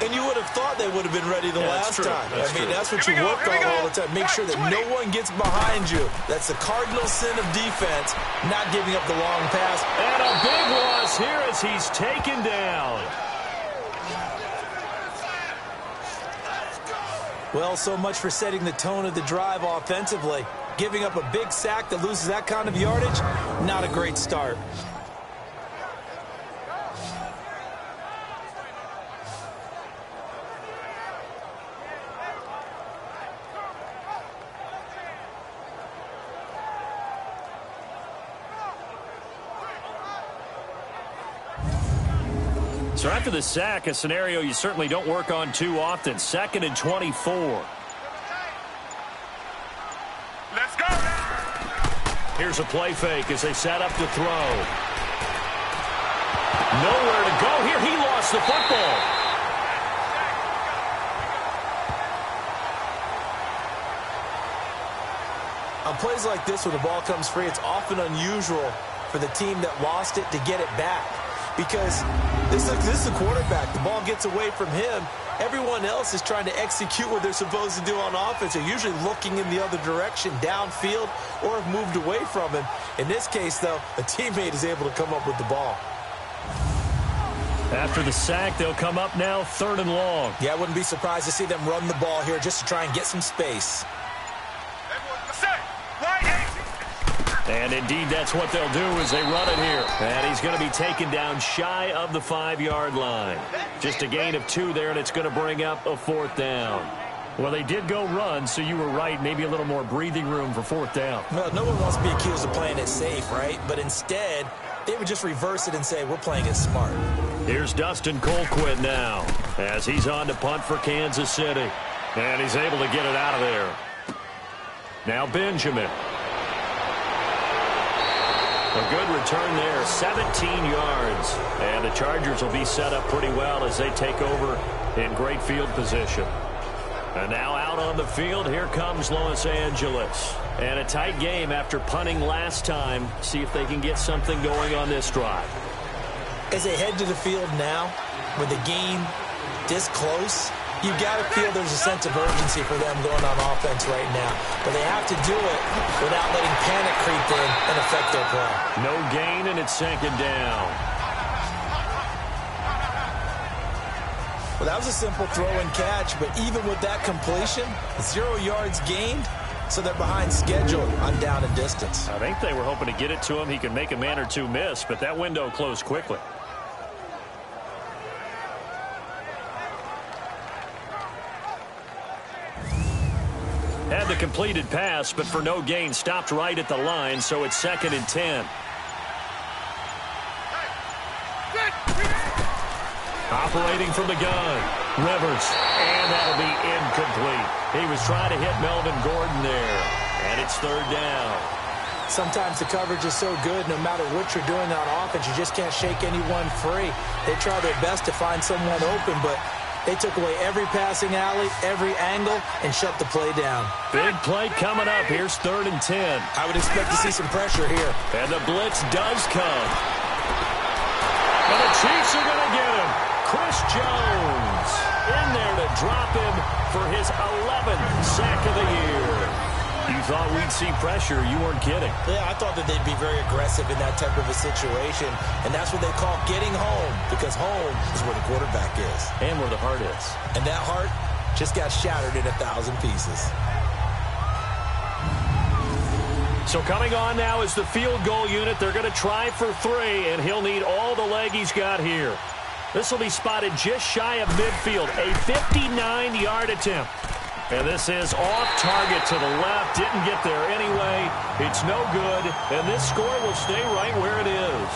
And you would have thought they would have been ready the last time. That's true. That's what you work on all the time. Make sure that no one gets behind you. That's the cardinal sin of defense, not giving up the long pass. And a big loss here as he's taken down. Well, so much for setting the tone of the drive offensively. Giving up a big sack that loses that kind of yardage, not a great start. So after the sack, a scenario you certainly don't work on too often. 2nd and 24. Let's go. Here's a play fake as they set up to throw. Nowhere to go here. He lost the football. On plays like this where the ball comes free, it's often unusual for the team that lost it to get it back. Because this is the quarterback. The ball gets away from him. Everyone else is trying to execute what they're supposed to do on offense. They're usually looking in the other direction, downfield, or have moved away from him. In this case, though, a teammate is able to come up with the ball. After the sack, they'll come up now 3rd and long. Yeah, I wouldn't be surprised to see them run the ball here just to try and get some space. And indeed, that's what they'll do as they run it here. And he's going to be taken down shy of the 5-yard line. Just a gain of 2 there, and it's going to bring up a 4th down. Well, they did go run, so you were right. Maybe a little more breathing room for 4th down. Well, no one wants to be accused of playing it safe, right? But instead, they would just reverse it and say, we're playing it smart. Here's Dustin Colquitt now as he's on to punt for Kansas City. And he's able to get it out of there. Now Benjamin. A good return there, 17 yards. And the Chargers will be set up pretty well as they take over in great field position. And now out on the field, here comes Los Angeles. And a tight game after punting last time. See if they can get something going on this drive. As they head to the field now, with the game this close, you got to feel there's a sense of urgency for them going on offense right now. But they have to do it without letting panic creep in and affect their play. No gain, and it's 2nd down. Well, that was a simple throw and catch, but even with that completion, 0 yards gained, so they're behind schedule on down and distance. I think they were hoping to get it to him. He could make a man or two miss, but that window closed quickly. Had the completed pass, but for no gain, stopped right at the line, so it's 2nd and 10. Operating from the gun, Rivers, and that'll be incomplete. He was trying to hit Melvin Gordon there, and it's 3rd down. Sometimes the coverage is so good, no matter what you're doing on offense, you just can't shake anyone free. They try their best to find someone open, but they took away every passing alley, every angle, and shut the play down. Big play coming up. Here's 3rd and 10. I would expect to see some pressure here. And the blitz does come. And the Chiefs are going to get him. Chris Jones in there to drop him for his 11th sack of the year. You thought we'd see pressure. You weren't kidding. Yeah, I thought that they'd be very aggressive in that type of a situation, and that's what they call getting home, because home is where the quarterback is. And where the heart is. And that heart just got shattered in 1,000 pieces. So coming on now is the field goal unit. They're going to try for 3, and he'll need all the leg he's got here. This will be spotted just shy of midfield, a 59-yard attempt. And this is off target to the left. Didn't get there anyway. It's no good, and this score will stay right where it is.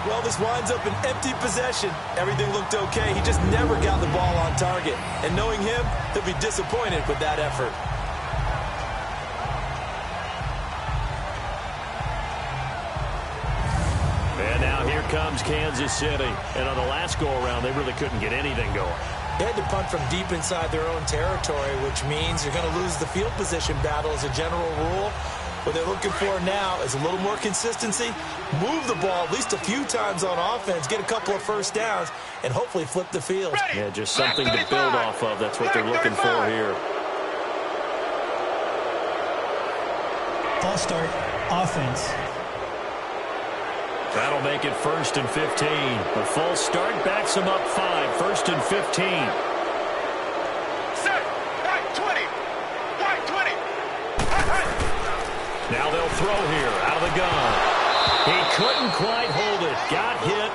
Well, this winds up an empty possession. Everything looked okay. He just never got the ball on target. And knowing him, he'll be disappointed with that effort. And now here comes Kansas City. And on the last go-around, they really couldn't get anything going. They had to punt from deep inside their own territory, which means you're going to lose the field position battle as a general rule. What they're looking for now is a little more consistency, move the ball at least a few times on offense, get a couple of first downs, and hopefully flip the field. Yeah, just something to build off of. That's what they're looking for here. False start, offense. That'll make it 1st and 15. The false start backs him up 5. 1st and 15. Set. Right 20. Right 20. Now they'll throw here out of the gun. He couldn't quite hold it. Got hit.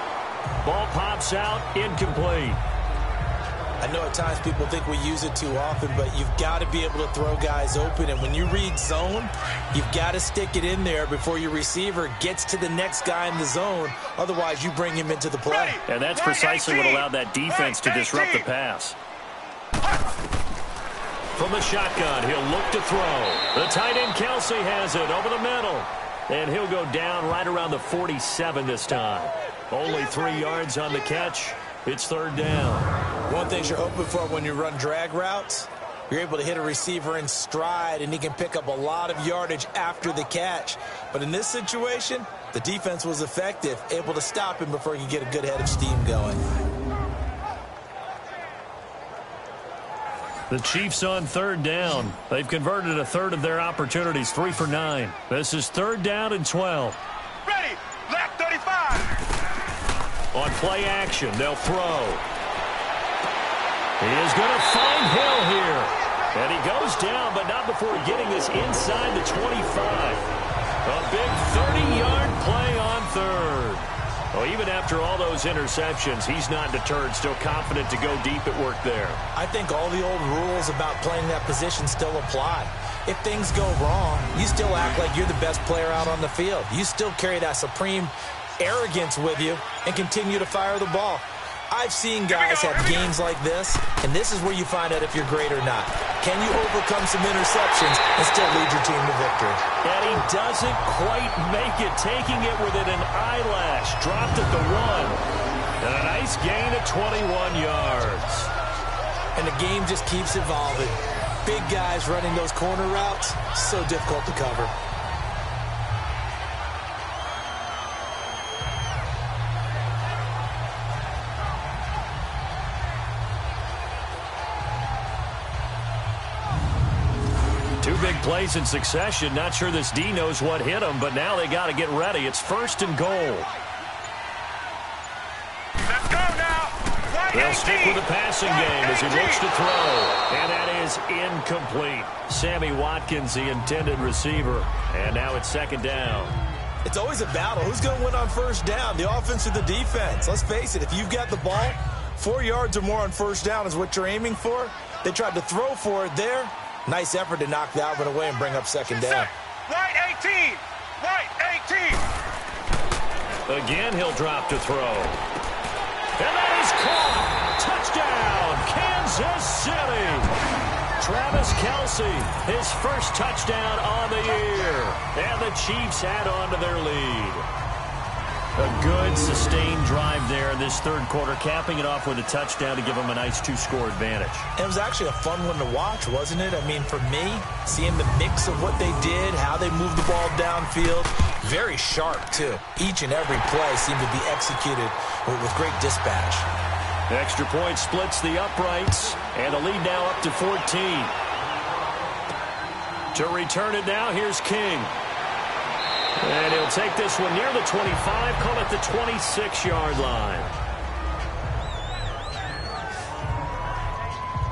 Ball pops out. Incomplete. I know at times people think we use it too often, but you've got to be able to throw guys open. And when you read zone, you've got to stick it in there before your receiver gets to the next guy in the zone. Otherwise, you bring him into the play. And that's precisely what allowed that defense to disrupt the pass. From the shotgun, he'll look to throw. The tight end, Kelsey, has it over the middle. And he'll go down right around the 47 this time. Only 3 yards on the catch. It's 3rd down. One thing you're hoping for when you run drag routes, you're able to hit a receiver in stride, and he can pick up a lot of yardage after the catch. But in this situation, the defense was effective, able to stop him before he could get a good head of steam going. The Chiefs on 3rd down. They've converted a third of their opportunities, 3 for 9. This is 3rd down and 12. Ready. Left 35. On play action, they'll throw. He is going to find Hill here. And he goes down, but not before getting this inside the 25. A big 30-yard play on third. Well, even after all those interceptions, he's not deterred, still confident to go deep at work there. I think all the old rules about playing that position still apply. If things go wrong, you still act like you're the best player out on the field. You still carry that supreme arrogance with you and continue to fire the ball. I've seen guys have games like this, and this is where you find out if you're great or not. Can you overcome some interceptions and still lead your team to victory? And he doesn't quite make it, taking it within an eyelash. Dropped at the 1. And a nice gain of 21 yards. And the game just keeps evolving. Big guys running those corner routes, so difficult to cover. Big plays in succession. Not sure this D knows what hit him, but now they got to get ready. It's 1st and goal. Let's go now. They'll stick with the passing game as he looks to throw. And that is incomplete. Sammy Watkins, the intended receiver. And now it's 2nd down. It's always a battle. Who's going to win on 1st down, the offense or the defense? Let's face it, if you've got the ball, 4 yards or more on 1st down is what you're aiming for. They tried to throw for it there. Nice effort to knock that one away and bring up 2nd down. Right 18. Right 18. Again, he'll drop to throw. And that is caught. Touchdown, Kansas City. Travis Kelce, his first touchdown on the year. And the Chiefs add on to their lead. A good, sustained drive there in this 3rd quarter, capping it off with a touchdown to give them a nice 2-score advantage. It was actually a fun one to watch, wasn't it? I mean, for me, seeing the mix of what they did, how they moved the ball downfield, very sharp, too. Each and every play seemed to be executed with great dispatch. Extra point splits the uprights, and the lead now up to 14. To return it now, here's King. And he'll take this one near the 25, call it the 26-yard line.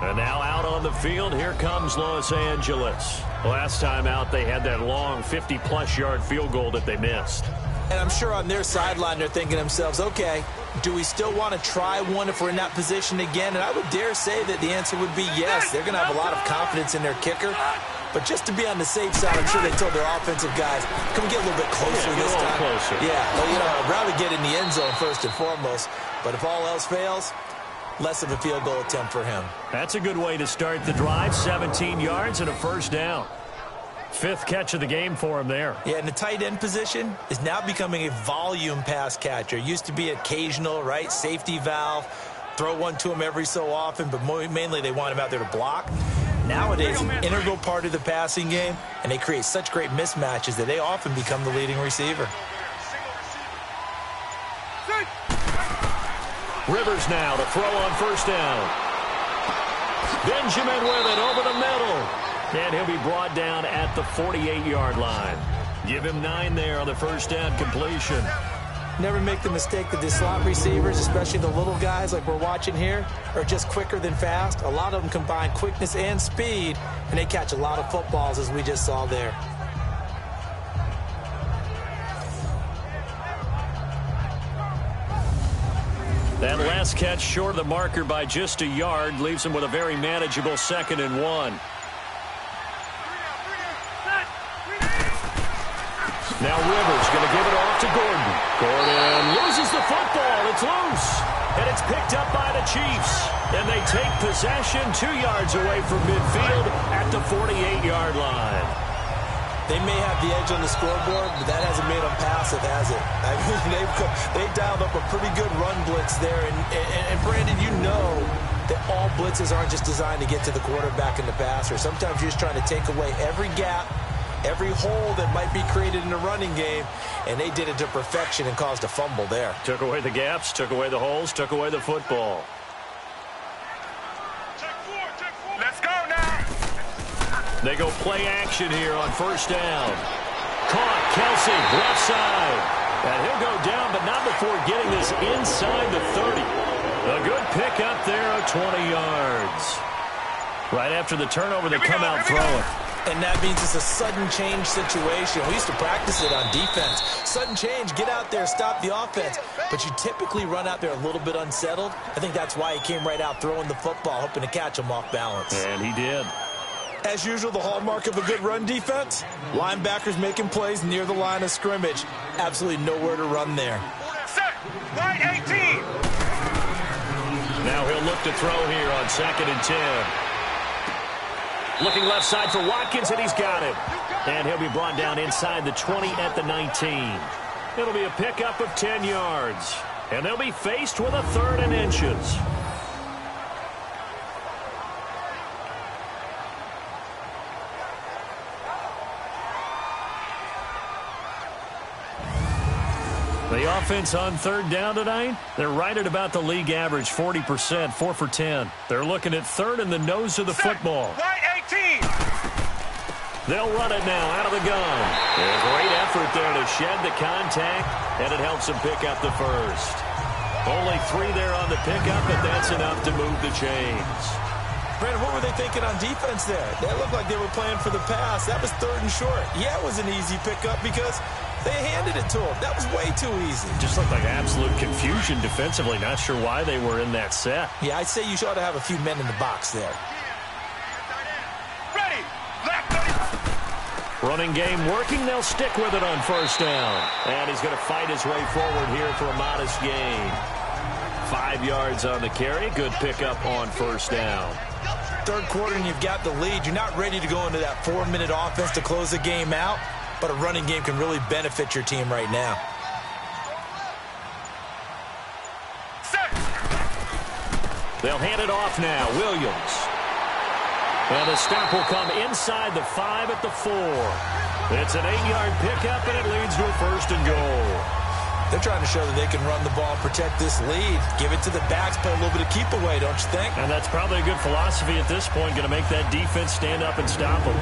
And now out on the field, here comes Los Angeles. Last time out, they had that long 50-plus yard field goal that they missed. And I'm sure on their sideline, they're thinking to themselves, okay, do we still want to try one if we're in that position again? And I would dare say that the answer would be yes. They're going to have a lot of confidence in their kicker. But just to be on the safe side, I'm sure they told their offensive guys, come get a little bit closer this time. Closer. Yeah, well, you know, I'd rather get in the end zone first and foremost. But if all else fails, less of a field goal attempt for him. That's a good way to start the drive. 17 yards and a 1st down. 5th catch of the game for him there. Yeah, and the tight end position is now becoming a volume pass catcher. Used to be occasional, right? Safety valve. Throw one to him every so often, but mainly they want him out there to block. Nowadays, an integral part of the passing game, and they create such great mismatches that they often become the leading receiver. Rivers now to throw on 1st down. Benjamin with it over the middle. And he'll be brought down at the 48-yard line. Give him 9 there on the 1st down completion. Never make the mistake that the slot receivers, especially the little guys like we're watching here, are just quicker than fast. A lot of them combine quickness and speed, and they catch a lot of footballs, as we just saw there. That last catch short of the marker by just a yard leaves him with a very manageable 2nd and 1. Now Rivers going to give it off to Gordon. Gordon loses the football. It's loose. And it's picked up by the Chiefs. And they take possession 2 yards away from midfield at the 48-yard line. They may have the edge on the scoreboard, but that hasn't made them passive, has it? I mean, they've dialed up a pretty good run blitz there. And Brandon, you know that all blitzes aren't just designed to get to the quarterback and the passer. Sometimes you're just trying to take away every gap, every hole that might be created in the running game, and they did it to perfection and caused a fumble there. Took away the gaps, took away the holes, took away the football. Let's go now. They go play action here on 1st down. Caught, Kelce, left side. And he'll go down, but not before getting this inside the 30. A good pickup there of 20 yards. Right after the turnover, they come out throwing. And that means it's a sudden change situation. We used to practice it on defense. Sudden change, get out there, stop the offense. But you typically run out there a little bit unsettled. I think that's why he came right out throwing the football, hoping to catch him off balance. And he did. As usual, the hallmark of a good run defense, linebackers making plays near the line of scrimmage. Absolutely nowhere to run there. Set. Right 18. Now he'll look to throw here on 2nd and 10. Looking left side for Watkins, and he's got him. And he'll be brought down inside the 20 at the 19. It'll be a pickup of 10 yards. And they'll be faced with a 3rd and inches. The offense on 3rd down tonight, they're right at about the league average, 40%, 4 for 10. They're looking at 3rd in the nose of the football. Right 18. They'll run it now out of the gun. A great effort there to shed the contact, and it helps them pick up the first. Only 3 there on the pickup, but that's enough to move the chains. Brandon, what were they thinking on defense there? They looked like they were playing for the pass. That was 3rd and short. Yeah, it was an easy pickup because they handed it to him. That was way too easy. Just looked like absolute confusion defensively. Not sure why they were in that set. Yeah, I'd say you ought to have a few men in the box there. Ready. Left. Running game working. They'll stick with it on 1st down. And he's going to fight his way forward here for a modest gain. 5 yards on the carry. Good pickup on 1st down. 3rd quarter and you've got the lead. You're not ready to go into that 4-minute offense to close the game out. But a running game can really benefit your team right now. Set. They'll hand it off now. Williams. And the stop will come inside the 5 at the 4. It's an 8-yard pickup, and it leads to a 1st and goal. They're trying to show that they can run the ball and protect this lead. Give it to the backs, play a little bit of keep away, don't you think? And that's probably a good philosophy at this point. Going to make that defense stand up and stop them.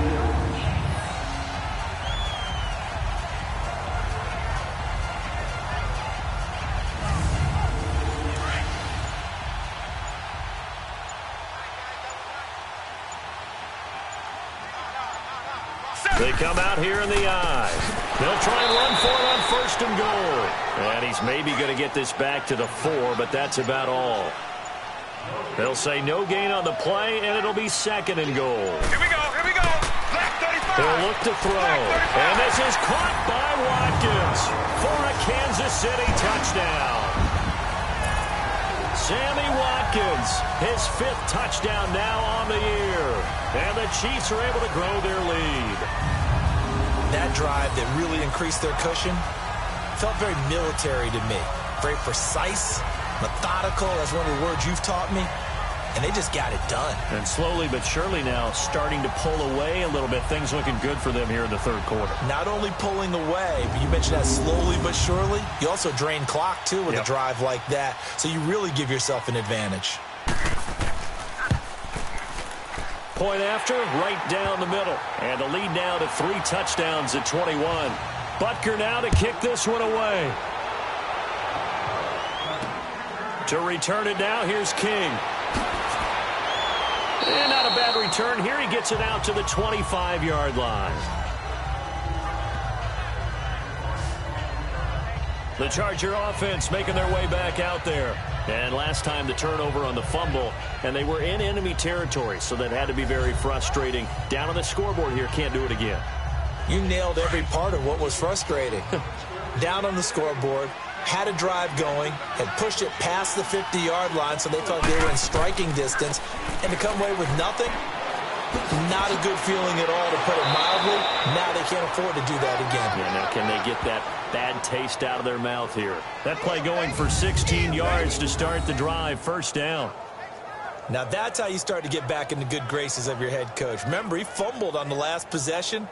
They come out here in the eye. They'll try and run for it on 1st and goal. And he's maybe going to get this back to the 4, but that's about all. They'll say no gain on the play, and it'll be 2nd and goal. Here we go. Here we go. Left 35. They'll look to throw. And this is caught by Watkins for a Kansas City touchdown. Sammy Watkins, his 5th touchdown now on the year. And the Chiefs are able to grow their lead. That drive that really increased their cushion felt very military to me. Very precise, methodical. That's one of the words you've taught me. And they just got it done. And slowly but surely now starting to pull away a little bit. Things looking good for them here in the 3rd quarter. Not only pulling away, but you mentioned that slowly but surely. You also drain clock, too, with a drive like that. So you really give yourself an advantage. Point after, right down the middle. And the lead now to 3 touchdowns at 21. Butker now to kick this one away. To return it now, here's King. And not a bad return here. He gets it out to the 25-yard line. The Charger offense making their way back out there. And last time the turnover on the fumble, and they were in enemy territory, so that had to be very frustrating. Down on the scoreboard here, can't do it again. You nailed every part of what was frustrating. Down on the scoreboard, had a drive going, had pushed it past the 50-yard line, so they thought they were in striking distance, and to come away with nothing, not a good feeling at all, to put it mildly. Now they can't afford to do that again. Yeah, now can they get that bad taste out of their mouth here? That play going for 16 yards to start the drive, 1st down. Now that's how you start to get back in the good graces of your head coach. Remember, he fumbled on the last possession.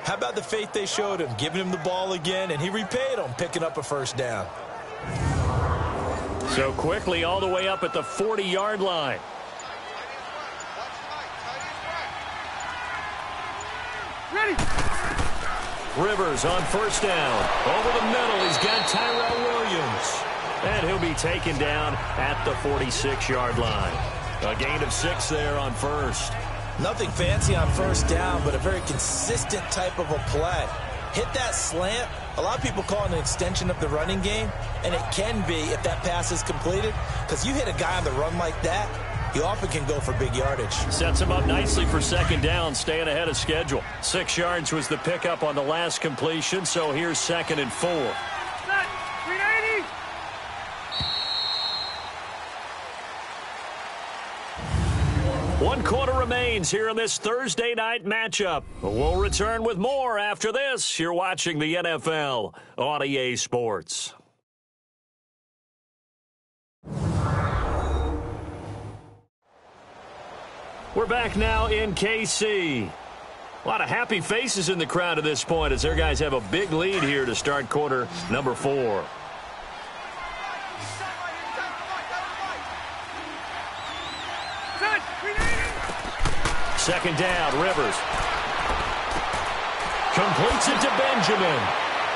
How about the faith they showed him, giving him the ball again, and he repaid them, picking up a 1st down. So quickly all the way up at the 40-yard line. Rivers on first down. Over the middle, he's got Tyrell Williams. And he'll be taken down at the 46-yard line. A gain of 6 there on first. Nothing fancy on first down, but a very consistent type of a play. Hit that slant. A lot of people call it an extension of the running game, and it can be if that pass is completed, because you hit a guy on the run like that, he often can go for big yardage. Sets him up nicely for second down, staying ahead of schedule. 6 yards was the pickup on the last completion, so here's 2nd and 4. Set. 380. One quarter remains here in this Thursday night matchup. We'll return with more after this. You're watching the NFL on EA Sports. We're back now in KC. A lot of happy faces in the crowd at this point as their guys have a big lead here to start quarter number 4. Second down, Rivers. Completes it to Benjamin.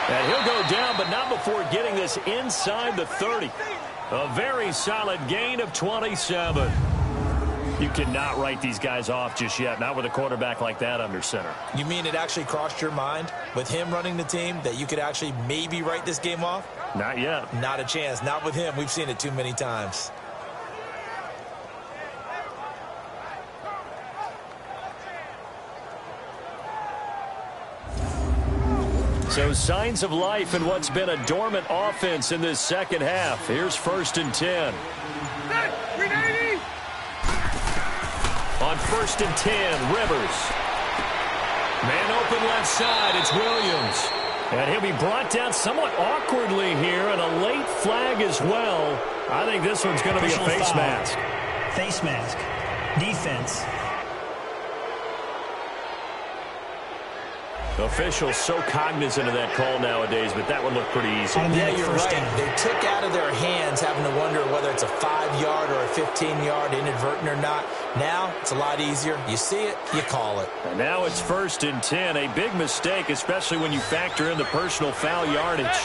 And he'll go down, but not before getting this inside the 30. A very solid gain of 27. You cannot write these guys off just yet, not with a quarterback like that under center. You mean it actually crossed your mind with him running the team that you could actually maybe write this game off? Not yet. Not a chance. Not with him. We've seen it too many times. So signs of life in what's been a dormant offense in this second half. Here's 1st and 10. On 1st and 10, Rivers. Man open left side, it's Williams. And he'll be brought down somewhat awkwardly here, and a late flag as well. I think this one's going to be a face mask. Face mask. Defense. Officials so cognizant of that call nowadays, but that would look pretty easy. Yeah, you're right. They took out of their hands having to wonder whether it's a 5-yard or a 15-yard inadvertent or not. Now, it's a lot easier. You see it, you call it. And now it's 1st and 10. A big mistake, especially when you factor in the personal foul yardage.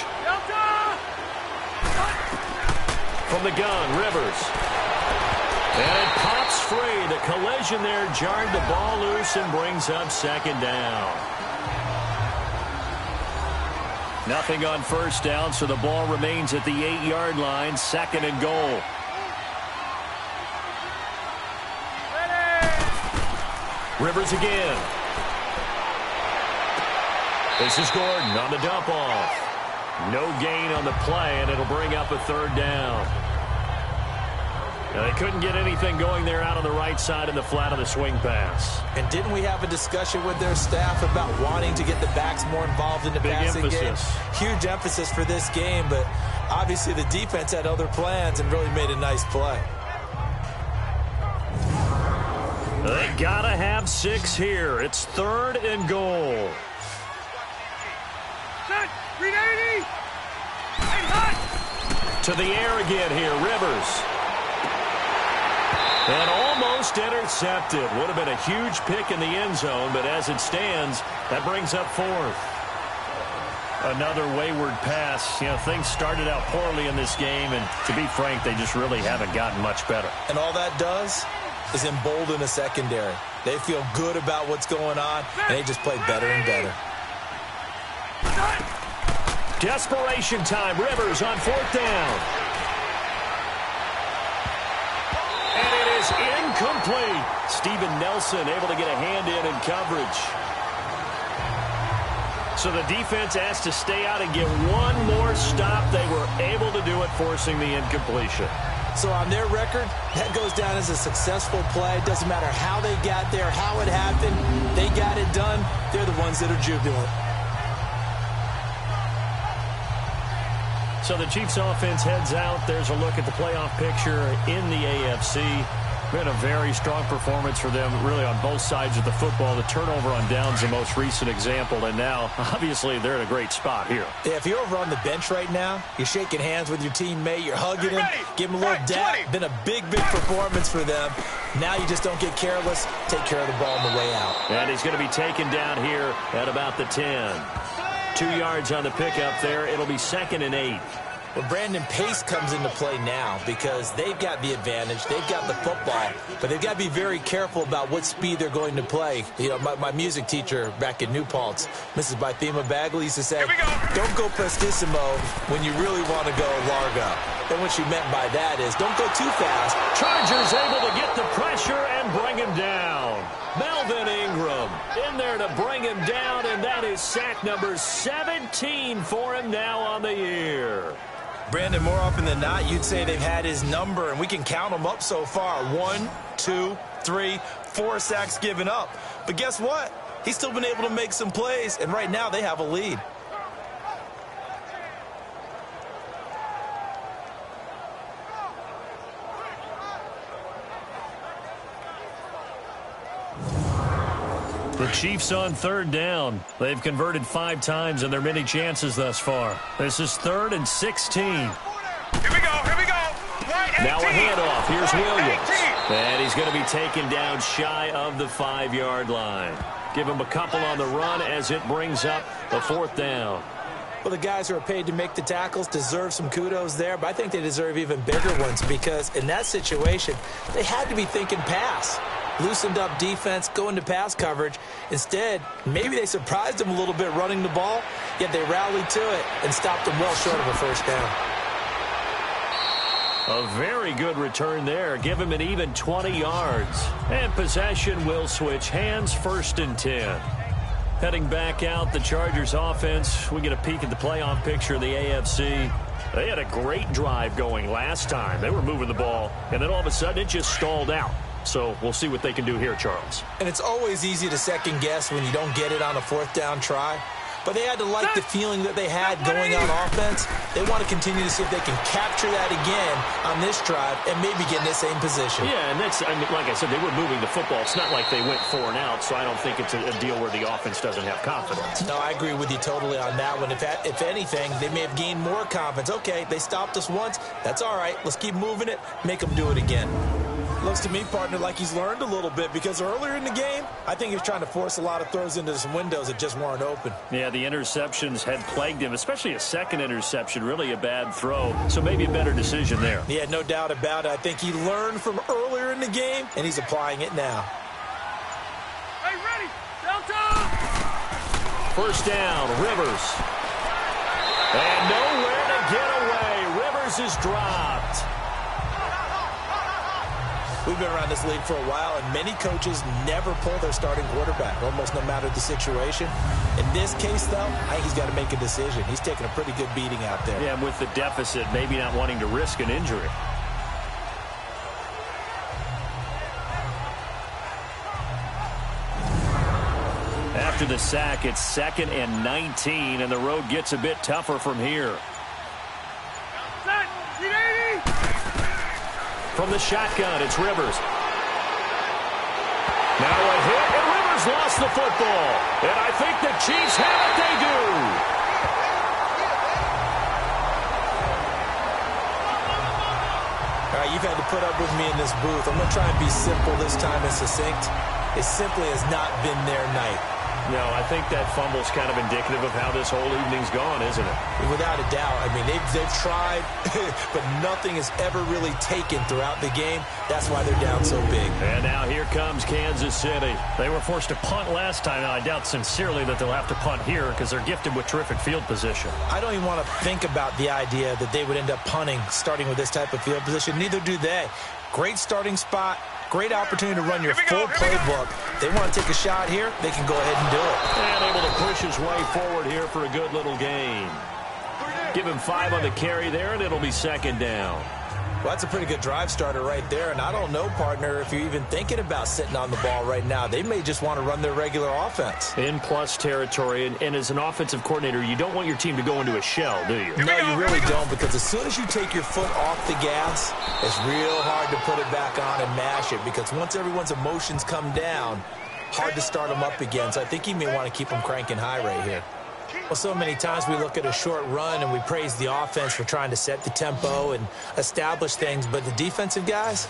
From the gun, Rivers. And it pops free. The collision there jarred the ball loose and brings up 2nd down. Nothing on first down, so the ball remains at the 8-yard line, 2nd and goal. Rivers again. This is Gordon on the dump off. No gain on the play, and it'll bring up a 3rd down. Now, they couldn't get anything going there out on the right side in the flat of the swing pass. And didn't we have a discussion with their staff about wanting to get the backs more involved in the passing game? Huge emphasis for this game, but obviously the defense had other plans and really made a nice play. They gotta have 6 here. It's 3rd and goal. Set. 380. To the air again here, Rivers. And almost intercepted. Would have been a huge pick in the end zone, but as it stands, that brings up 4th. Another wayward pass. You know, things started out poorly in this game, and to be frank, they just really haven't gotten much better. And all that does is embolden the secondary. They feel good about what's going on, and they just play better and better. Desperation time. Rivers on 4th down. And it is incomplete. Steven Nelson able to get a hand in coverage. So the defense has to stay out and get one more stop. They were able to do it, forcing the incompletion. So on their record, that goes down as a successful play. Doesn't matter how they got there, how it happened. They got it done. They're the ones that are jubilant. So the Chiefs offense heads out. There's a look at the playoff picture in the AFC. Been a very strong performance for them, really, on both sides of the football. The turnover on downs, the most recent example, and now, obviously, they're in a great spot here. Yeah, if you're over on the bench right now, you're shaking hands with your teammate, you're hugging him, give him a little dap. Been a big, big performance for them. Now you just don't get careless. Take care of the ball on the way out. And he's going to be taken down here at about the 10. 2 yards on the pickup there. It'll be 2nd and 8. Well, Brandon, pace comes into play now because they've got the advantage. They've got the football, but they've got to be very careful about what speed they're going to play. You know, my music teacher back in New Paltz, Mrs. Bythema Bagley, used to say, don't go prestissimo when you really want to go largo. And what she meant by that is don't go too fast. Chargers able to get the pressure and bring him down. Melvin Ingram in there to bring him down, and that is sack number 17 for him now on the year. Brandon, more often than not, you'd say they've had his number, and we can count them up so far. 1, 2, 3, 4 sacks given up. But guess what? He's still been able to make some plays, and right now they have a lead. The Chiefs on 3rd down. They've converted 5 times in their many chances thus far. This is 3rd and 16. Here we go, here we go. Right 18. Now a handoff. Here's Right Williams. 18. And he's going to be taken down shy of the 5-yard line. Give him a couple on the run as it brings up a 4th down. Well, the guys who are paid to make the tackles deserve some kudos there, but I think they deserve even bigger ones because in that situation, they had to be thinking pass. Loosened up defense, going to pass coverage. Instead, maybe they surprised them a little bit running the ball, yet they rallied to it and stopped them well short of a 1st down. A very good return there. Give him an even 20 yards. And possession will switch hands, 1st and 10. Heading back out, the Chargers offense. We get a peek at the playoff picture of the AFC. They had a great drive going last time. They were moving the ball, and then all of a sudden it just stalled out. So we'll see what they can do here, Charles. And it's always easy to second guess when you don't get it on a 4th down try. But they had to like the feeling that they had going on offense. They want to continue to see if they can capture that again on this drive and maybe get in the same position. Yeah, and that's, I mean, like I said, they were moving the football. It's not like they went 4 and out, so I don't think it's a deal where the offense doesn't have confidence. No, I agree with you totally on that one. If anything, they may have gained more confidence. Okay, they stopped us once. That's all right. Let's keep moving it. Make them do it again. Looks to me, partner, like he's learned a little bit because earlier in the game, I think he was trying to force a lot of throws into some windows that just weren't open. Yeah, the interceptions had plagued him, especially a second interception, really a bad throw. So maybe a better decision there. Yeah, no doubt about it. I think he learned from earlier in the game, and he's applying it now. Hey, ready. Delta. 1st down, Rivers. And nowhere to get away. Rivers is dropped. We've been around this league for a while, and many coaches never pull their starting quarterback, almost no matter the situation. In this case, though, I think he's got to make a decision. He's taking a pretty good beating out there. Yeah, with the deficit, maybe not wanting to risk an injury. After the sack, it's 2nd and 19, and the road gets a bit tougher from here. From the shotgun, it's Rivers. Now a hit, and Rivers lost the football. And I think the Chiefs have it. They do. All right, you've had to put up with me in this booth. I'm going to try and be simple this time and succinct. It simply has not been their night. No, I think that fumble's kind of indicative of how this whole evening's gone, isn't it? Without a doubt. I mean, they've tried, but nothing is ever really taken throughout the game. That's why they're down so big. And now here comes Kansas City. They were forced to punt last time, and I doubt sincerely that they'll have to punt here because they're gifted with terrific field position. I don't even want to think about the idea that they would end up punting starting with this type of field position. Neither do they. Great starting spot. Great opportunity to run your full playbook. They want to take a shot here, they can go ahead and do it. And able to push his way forward here for a good little gain. Give him 5 on the carry there, and it'll be 2nd down. Well, that's a pretty good drive starter right there, and I don't know, partner, if you're even thinking about sitting on the ball right now. They may just want to run their regular offense. In plus territory, and as an offensive coordinator, you don't want your team to go into a shell, do you? No, you really don't, because as soon as you take your foot off the gas, it's real hard to put it back on and mash it, because once everyone's emotions come down, hard to start them up again. So I think you may want to keep them cranking high right here. Well, so many times we look at a short run and we praise the offense for trying to set the tempo and establish things, but the defensive guys,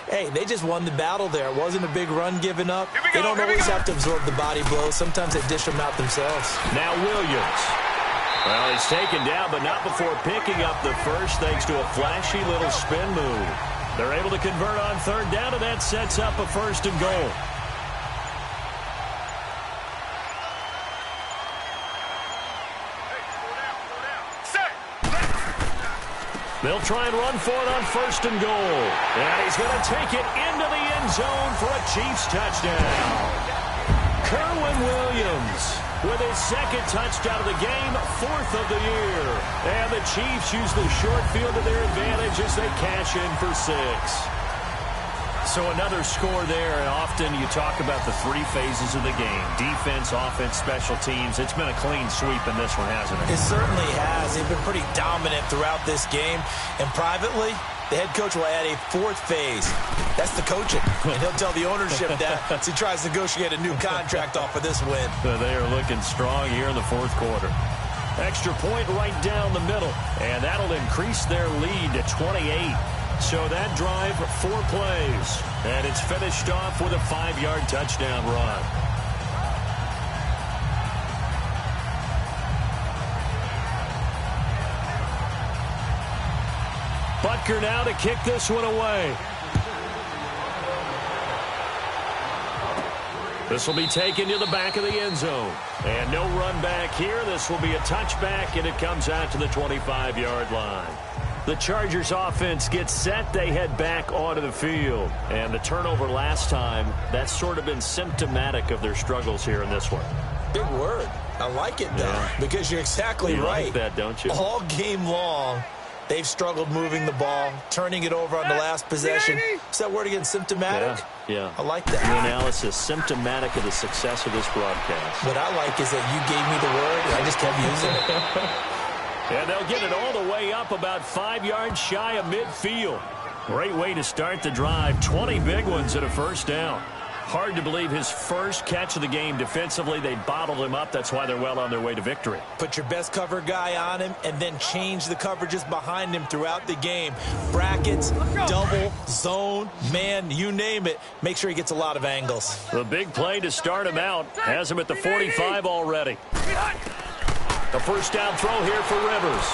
hey, they just won the battle there. It wasn't a big run given up. They don't always have to absorb the body blows. Sometimes they dish them out themselves. Now Williams. Well, he's taken down, but not before picking up the first thanks to a flashy little spin move. They're able to convert on third down, and that sets up a 1st and goal. They'll try and run for it on 1st and goal. And he's going to take it into the end zone for a Chiefs touchdown. Kerwynn Williams with his 2nd touchdown of the game, 4th of the year. And the Chiefs use the short field to their advantage as they cash in for 6. So another score there, and often you talk about the 3 phases of the game. Defense, offense, special teams. It's been a clean sweep in this one, hasn't it? It certainly has. They've been pretty dominant throughout this game. And privately, the head coach will add a 4th phase. That's the coaching. And he'll tell the ownership that as he tries to negotiate a new contract off of this win. They are looking strong here in the 4th quarter. Extra point right down the middle. And that'll increase their lead to 28. So that drive, 4 plays. And it's finished off with a 5-yard touchdown run. Butker now to kick this one away. This will be taken to the back of the end zone. And no run back here. This will be a touchback, and it comes out to the 25-yard line. The Chargers offense gets set. They head back onto the field. And the turnover last time, that's sort of been symptomatic of their struggles here in this one. Big word. I like it, though, because you're exactly right. You like that, don't you? All game long, they've struggled moving the ball, turning it over on the last possession. Is that word again, symptomatic? Yeah. I like that. The analysis, symptomatic of the success of this broadcast. What I like is that you gave me the word, and I just kept using it. And they'll get it all the way up about 5 yards shy of midfield. Great way to start the drive. 20 big ones and a 1st down. Hard to believe his first catch of the game defensively. They bottled him up. That's why they're well on their way to victory. Put your best cover guy on him and then change the coverages behind him throughout the game. Brackets, double, zone, man, you name it. Make sure he gets a lot of angles. The big play to start him out. Has him at the 45 already. A 1st down throw here for Rivers.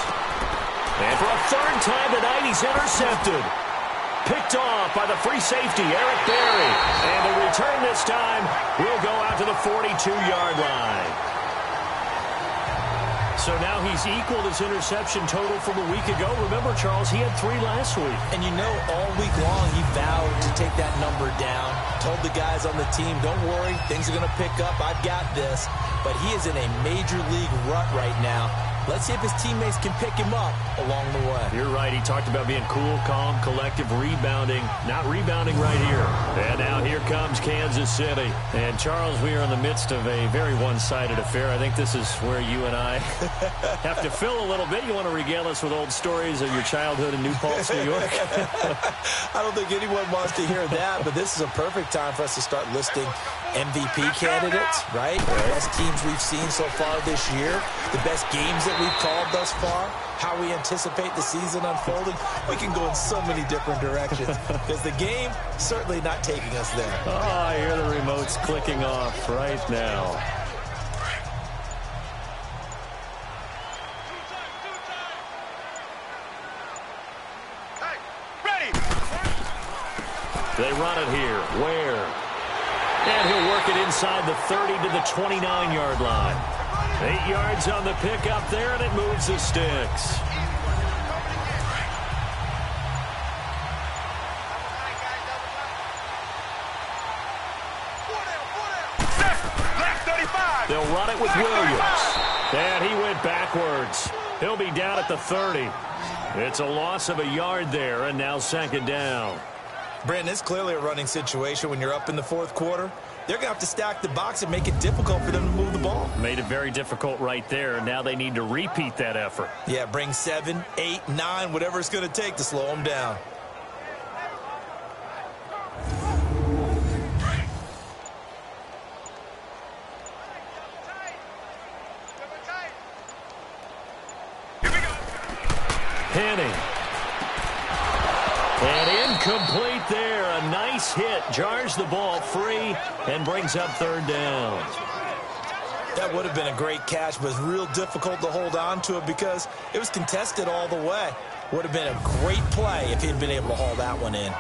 And for a 3rd time tonight, he's intercepted. Picked off by the free safety, Eric Berry. And the return this time will go out to the 42-yard line. So now he's equaled his interception total from a week ago. Remember, Charles, he had 3 last week. And you know, all week long he vowed to take that number down. Told the guys on the team, don't worry, things are going to pick up. I've got this. But he is in a major league rut right now. Let's see if his teammates can pick him up along the way. You're right. He talked about being cool, calm, collective, rebounding. Not rebounding right here. And now here comes Kansas City. And, Charles, we are in the midst of a very one-sided affair. I think this is where you and I have to fill a little bit. You want to regale us with old stories of your childhood in New Paltz, New York? I don't think anyone wants to hear that, but this is a perfect time for us to start listing MVP candidates, right? The best teams we've seen so far this year, the best games that we've called thus far, how we anticipate the season unfolding. We can go in so many different directions because the game certainly not taking us there. Oh, I hear the remotes clicking off right now. Hey, ready. They run it here. Ware. And he'll work it inside the 30 to the 29-yard line. 8 yards on the pickup there, and it moves the sticks. Left 35. They'll run it with Williams. And he went backwards. He'll be down at the 30. It's a loss of a yard there, and now 2nd down. Brandon, it's clearly a running situation when you're up in the 4th quarter. They're going to have to stack the box and make it difficult for them to move the ball. Made it very difficult right there. Now they need to repeat that effort. Yeah, bring 7, 8, 9, whatever it's going to take to slow them down. Penny. And incomplete there. A nice hit. Jars the ball free and brings up 3rd down. That would have been a great catch, but it's real difficult to hold on to it because it was contested all the way. Would have been a great play if he'd been able to haul that one in.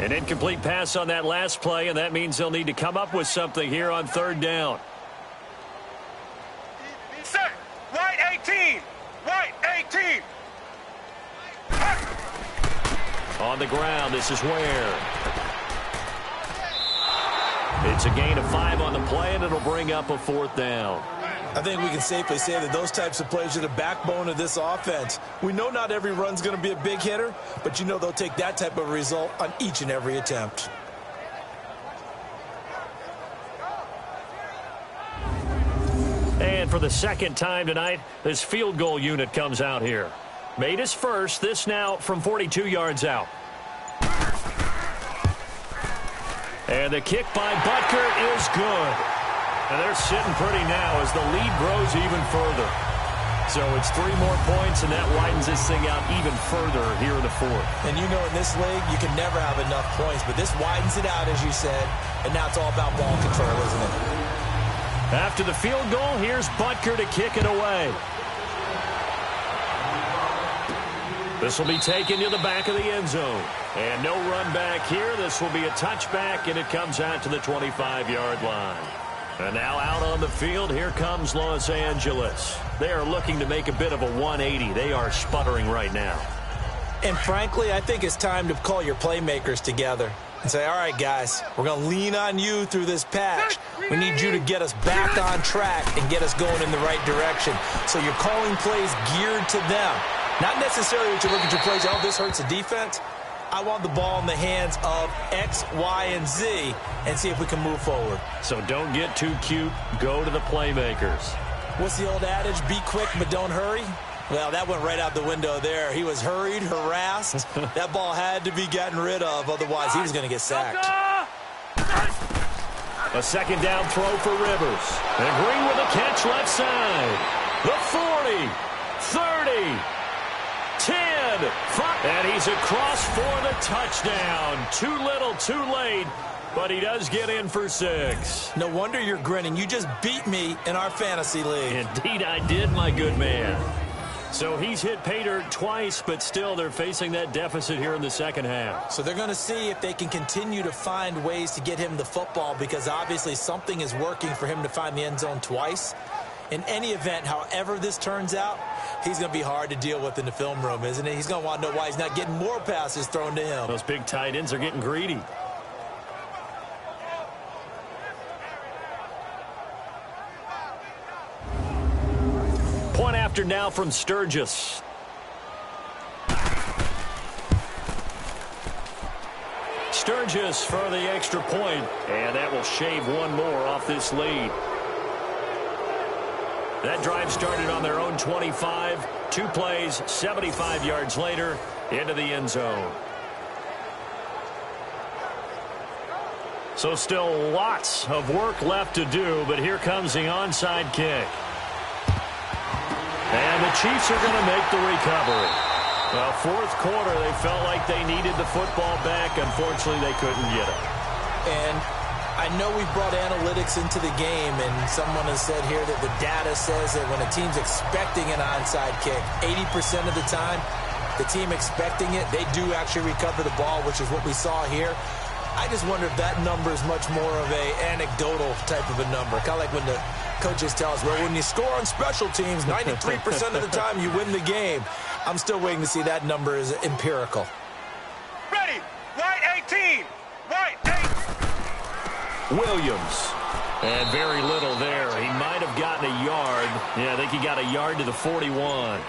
An incomplete pass on that last play, and that means they'll need to come up with something here on third down. Set. Right 18. Right 18. On the ground, this is Ware. It's a gain of 5 on the play, and it'll bring up a fourth down. I think we can safely say that those types of plays are the backbone of this offense. We know not every run's going to be a big hitter, but you know they'll take that type of result on each and every attempt. And for the second time tonight, this field goal unit comes out here. Made his first, this now from 42 yards out. And the kick by Butker is good. And they're sitting pretty now as the lead grows even further. So it's 3 more points, and that widens this thing out even further here in the fourth. And you know in this league, you can never have enough points, but this widens it out, as you said, and now it's all about ball control, isn't it? After the field goal, here's Butker to kick it away. This will be taken to the back of the end zone. And no run back here. This will be a touchback, and it comes out to the 25-yard line. And now out on the field, here comes Los Angeles. They are looking to make a bit of a 180. They are sputtering right now. And frankly, I think it's time to call your playmakers together and say, all right, guys, we're going to lean on you through this patch. We need you to get us back on track and get us going in the right direction. So you're calling plays geared to them. Not necessarily that you look at your plays, oh, this hurts the defense. I want the ball in the hands of X, Y, and Z and see if we can move forward. So don't get too cute. Go to the playmakers. What's the old adage? Be quick, but don't hurry. Well, that went right out the window there. He was hurried, harassed. That ball had to be gotten rid of. Otherwise, he was going to get sacked. A second down throw for Rivers. And Green with a catch left side. The 40, 30, 10, 5. And he's across for the touchdown. Too little, too late. But he does get in for 6. No wonder you're grinning. You just beat me in our fantasy league. Indeed I did, my good man. So he's hit pay dirt twice, but still they're facing that deficit here in the second half. So they're going to see if they can continue to find ways to get him the football, because obviously something is working for him to find the end zone twice. In any event, however this turns out, he's going to be hard to deal with in the film room, isn't he? He's going to want to know why he's not getting more passes thrown to him. Those big tight ends are getting greedy. Point after now from Sturgis. Sturgis for the extra point, and that will shave one more off this lead. That drive started on their own 25. 2 plays, 75 yards later, into the end zone. So still lots of work left to do, but here comes the onside kick. And the Chiefs are going to make the recovery. Well, fourth quarter, they felt like they needed the football back. Unfortunately, they couldn't get it. And I know we brought analytics into the game, and someone has said here that the data says that when a team's expecting an onside kick, 80% of the time, the team expecting it, they do actually recover the ball, which is what we saw here. I just wonder if that number is much more of a anecdotal type of a number. Kind of like when the coaches tell us, well, when you score on special teams, 93% of the time you win the game. I'm still waiting to see that number is empirical. Ready. Right 18. Right 8. Williams. And very little there. He might have gotten a yard. Yeah, I think he got a yard to the 41.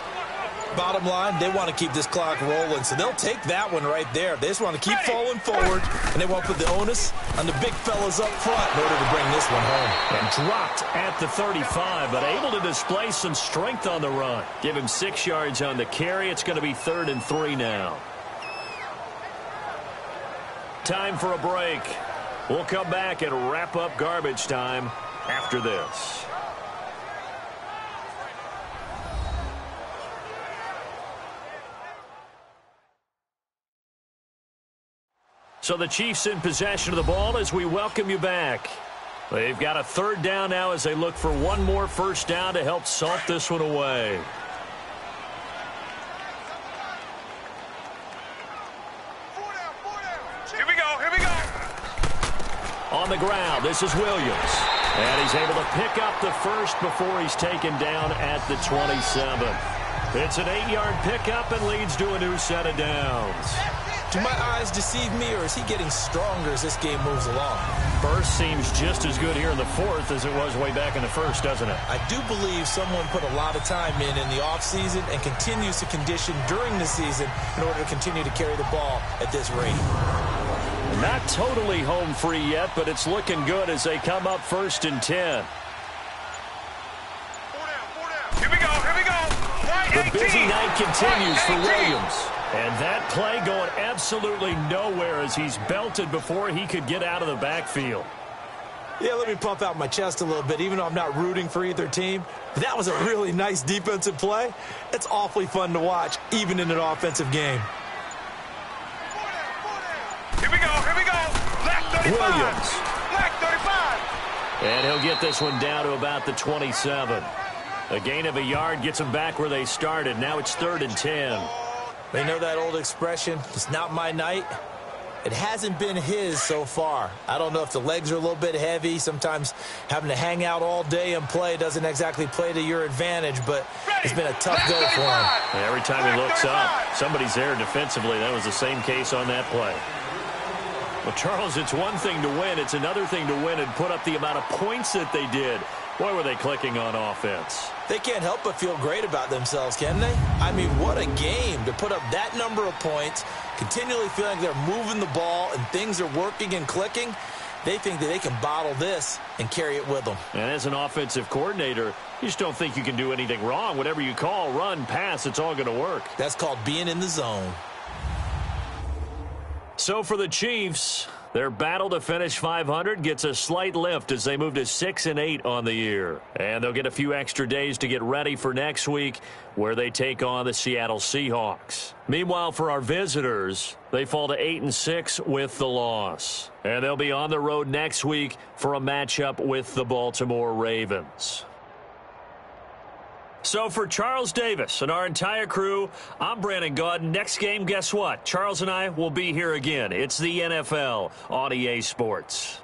Bottom line, they want to keep this clock rolling, so they'll take that one right there. They just want to keep falling forward, and they want to put the onus on the big fellas up front in order to bring this one home. And dropped at the 35, but able to display some strength on the run. Give him 6 yards on the carry. It's going to be 3rd and 3 now. Time for a break. We'll come back and wrap up garbage time after this. So the Chiefs in possession of the ball as we welcome you back. They've got a third down now as they look for one more first down to help salt this one away. Here we go, here we go. On the ground, this is Williams. And he's able to pick up the first before he's taken down at the 27. It's an 8-yard pickup and leads to a new set of downs. Do my eyes deceive me, or is he getting stronger as this game moves along? First seems just as good here in the fourth as it was way back in the first, doesn't it? I do believe someone put a lot of time in the offseason and continues to condition during the season in order to continue to carry the ball at this rate. Not totally home free yet, but it's looking good as they come up 1st and 10. Here we go, here we go. The busy night continues for Williams. And that play going absolutely nowhere as he's belted before he could get out of the backfield. Yeah, let me pump out my chest a little bit, even though I'm not rooting for either team. But that was a really nice defensive play. It's awfully fun to watch, even in an offensive game. Here we go, here we go. Black 35. Williams. Black 35. And he'll get this one down to about the 27. A gain of a yard gets them back where they started. Now it's 3rd and 10. They know that old expression, it's not my night. It hasn't been his so far. I don't know if the legs are a little bit heavy. Sometimes having to hang out all day and play doesn't exactly play to your advantage, but it's been a tough go for him. Every time he looks up, somebody's there defensively. That was the same case on that play. Well, Charles, it's one thing to win. It's another thing to win and put up the amount of points that they did. Boy, were they clicking on offense. They can't help but feel great about themselves, can they? I mean, what a game to put up that number of points, continually feeling like they're moving the ball and things are working and clicking. They think that they can bottle this and carry it with them. And as an offensive coordinator, you just don't think you can do anything wrong. Whatever you call, run, pass, it's all going to work. That's called being in the zone. So for the Chiefs, their battle to finish 500 gets a slight lift as they move to 6-8 on the year. And they'll get a few extra days to get ready for next week where they take on the Seattle Seahawks. Meanwhile, for our visitors, they fall to 8-6 with the loss. And they'll be on the road next week for a matchup with the Baltimore Ravens. So for Charles Davis and our entire crew, I'm Brandon Gaudin. Next game, guess what? Charles and I will be here again. It's the NFL on EA Sports.